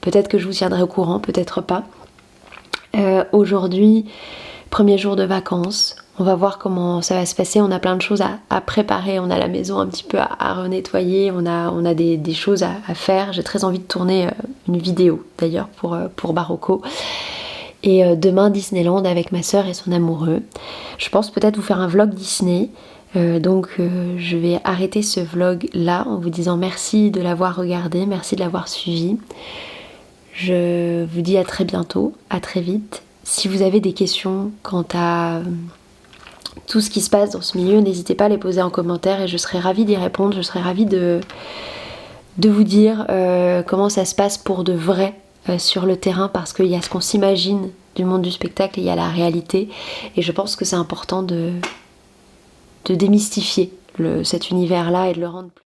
Peut-être que je vous tiendrai au courant, peut-être pas. Aujourd'hui, premier jour de vacances, on va voir comment ça va se passer. On a plein de choses à préparer, on a la maison un petit peu à renettoyer, on a des choses à faire. J'ai très envie de tourner une vidéo d'ailleurs pour Barocco. Et demain Disneyland avec ma soeur et son amoureux. Je pense peut-être vous faire un vlog Disney. Donc je vais arrêter ce vlog là en vous disant merci de l'avoir regardé, merci de l'avoir suivi. Je vous dis à très bientôt, à très vite. Si vous avez des questions quant à tout ce qui se passe dans ce milieu, n'hésitez pas à les poser en commentaire et je serai ravie d'y répondre, je serai ravie de de vous dire comment ça se passe pour de vrai sur le terrain, parce qu'il y a ce qu'on s'imagine du monde du spectacle et il y a la réalité. Et je pense que c'est important de démystifier cet univers-là et de le rendre plus